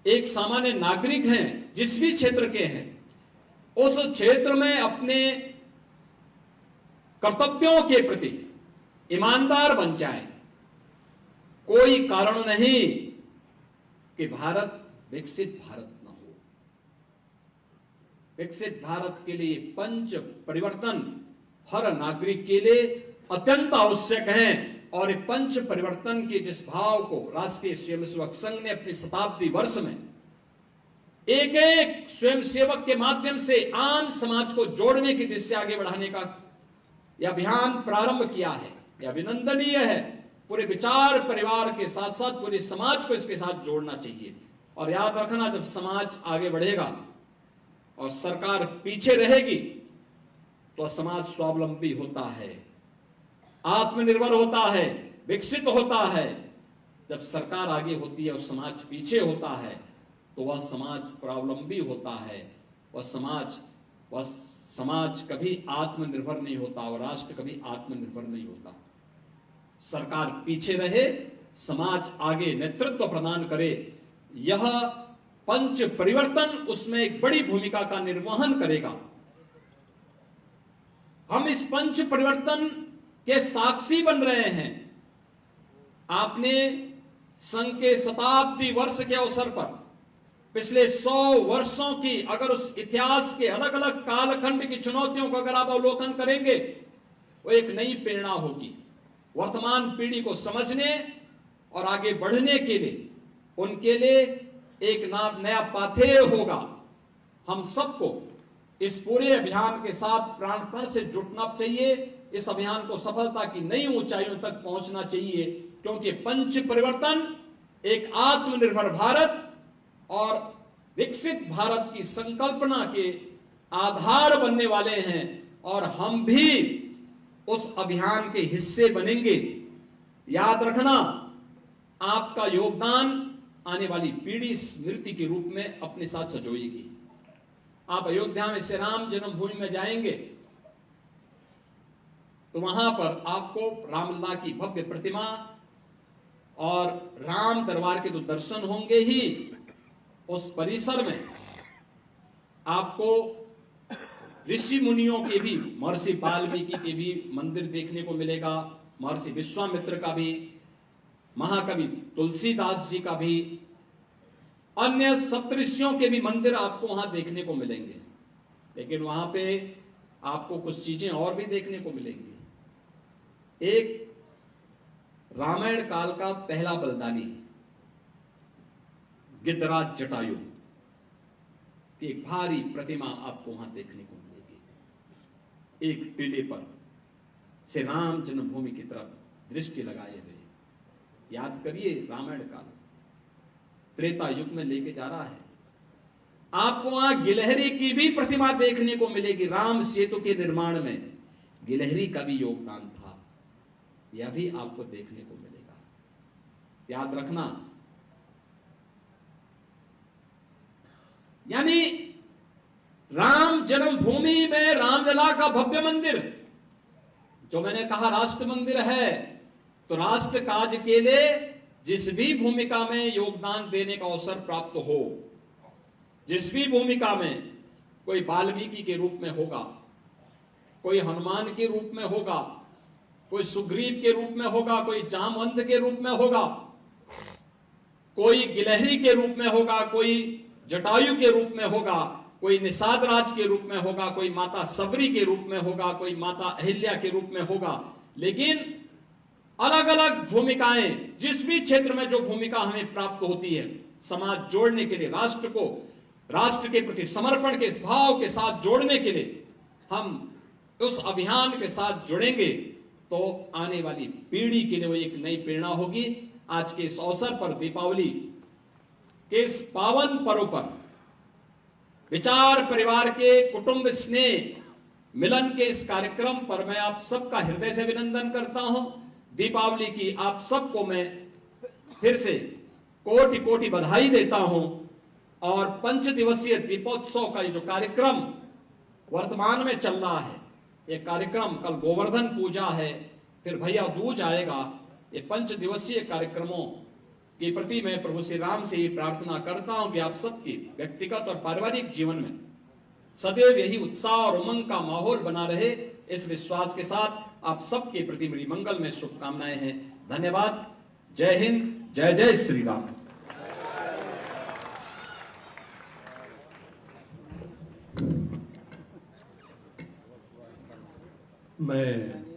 [SPEAKER 1] एक सामान्य नागरिक हैं जिस भी क्षेत्र के हैं उस क्षेत्र में अपने कर्तव्यों के प्रति ईमानदार बन जाए। कोई कारण नहीं कि भारत विकसित भारत न हो। विकसित भारत के लिए पंच परिवर्तन हर नागरिक के लिए अत्यंत आवश्यक है। और पंच परिवर्तन के जिस भाव को राष्ट्रीय स्वयंसेवक संघ ने अपने शताब्दी वर्ष में एक एक स्वयंसेवक के माध्यम से आम समाज को जोड़ने की दिशा आगे बढ़ाने का यह अभियान प्रारंभ किया है, यह अभिनंदनीय है। पूरे विचार परिवार के साथ साथ पूरे समाज को इसके साथ जोड़ना चाहिए। और याद रखना, जब समाज आगे बढ़ेगा और सरकार पीछे रहेगी तो समाज स्वावलंबी होता है, आत्मनिर्भर होता है, विकसित होता है। जब सरकार आगे होती है और समाज पीछे होता है तो वह समाज स्वावलंबी होता है। वह समाज कभी आत्मनिर्भर नहीं होता और राष्ट्र कभी आत्मनिर्भर नहीं होता। सरकार पीछे रहे, समाज आगे नेतृत्व प्रदान करे, यह पंच परिवर्तन उसमें एक बड़ी भूमिका का निर्वहन करेगा। हम इस पंच परिवर्तन के साक्षी बन रहे हैं। आपने संघ के शताब्दी वर्ष के अवसर पर पिछले 100 वर्षों की अगर उस इतिहास के अलग अलग कालखंड की चुनौतियों को अगर आप अवलोकन करेंगे, वो एक नई प्रेरणा होगी वर्तमान पीढ़ी को समझने और आगे बढ़ने के लिए। उनके लिए एक नया पाथेय होगा। हम सबको इस पूरे अभियान के साथ प्राणपण से जुटना चाहिए। इस अभियान को सफलता की नई ऊंचाइयों तक पहुंचना चाहिए, क्योंकि पंच परिवर्तन एक आत्मनिर्भर भारत और विकसित भारत की संकल्पना के आधार बनने वाले हैं। और हम भी उस अभियान के हिस्से बनेंगे। याद रखना, आपका योगदान आने वाली पीढ़ी स्मृति के रूप में अपने साथ सजोएगी। आप अयोध्या में श्री राम जन्मभूमि में जाएंगे तो वहां पर आपको रामलला की भव्य प्रतिमा और राम दरबार के तो दर्शन होंगे ही, उस परिसर में आपको ऋषि मुनियों के भी, महर्षि वाल्मीकि के भी मंदिर देखने को मिलेगा, महर्षि विश्वामित्र का भी, महाकवि तुलसीदास जी का भी, अन्य सप्तऋषियों के भी मंदिर आपको वहां देखने को मिलेंगे। लेकिन वहां पे आपको कुछ चीजें और भी देखने को मिलेंगी। एक रामायण काल का पहला बलिदानी गिद्धराज जटायु की एक भारी प्रतिमा आपको वहां देखने को मिलेगी। एक टीले पर से राम जन्मभूमि की तरफ दृष्टि लगाए हुए, याद करिए रामायण काल त्रेता युग में लेके जा रहा है। आपको वहां गिलहरी की भी प्रतिमा देखने को मिलेगी। राम सेतु के निर्माण में गिलहरी का भी योगदान था, यह भी आपको देखने को मिलेगा। याद रखना, यानी राम जन्मभूमि में रामलला का भव्य मंदिर, जो मैंने कहा राष्ट्र मंदिर है, तो राष्ट्र काज के लिए जिस भी भूमिका में योगदान देने का अवसर प्राप्त हो, जिस भी भूमिका में, कोई वाल्मीकि के रूप में होगा, कोई हनुमान के रूप में होगा, कोई सुग्रीव के रूप में होगा, कोई जामवंत के रूप में होगा, कोई गिलहरी के रूप में होगा, कोई जटायु के रूप में होगा, कोई निषाद राज के रूप में होगा, कोई माता सबरी के रूप में होगा, कोई माता अहिल्या के रूप में होगा। लेकिन अलग अलग भूमिकाएं, जिस भी क्षेत्र में जो भूमिका हमें प्राप्त होती है, समाज जोड़ने के लिए, राष्ट्र को राष्ट्र के प्रति समर्पण के भाव के साथ जोड़ने के लिए हम उस अभियान के साथ जुड़ेंगे, तो आने वाली पीढ़ी के लिए वो एक नई प्रेरणा होगी। आज के इस अवसर पर, दीपावली के इस पावन पर्व पर, विचार परिवार के कुटुंब स्नेह मिलन के इस कार्यक्रम पर मैं आप सबका हृदय से अभिनंदन करता हूं। दीपावली की आप सबको मैं फिर से कोटि कोटि बधाई देता हूं। और 5 दिवसीय दीपोत्सव का ये जो कार्यक्रम वर्तमान में चल रहा है, ये कार्यक्रम, कल गोवर्धन पूजा है, फिर भैया दूज आएगा, ये 5 दिवसीय कार्यक्रमों के प्रति मैं प्रभु श्री राम से ये प्रार्थना करता हूं कि आप सबके व्यक्तिगत और पारिवारिक जीवन में सदैव यही उत्साह और उमंग का माहौल बना रहे। इस विश्वास के साथ आप सबके प्रति मेरी मंगल में शुभकामनाएं हैं। धन्यवाद। जय हिंद, जय जय श्री राम।
[SPEAKER 2] मैं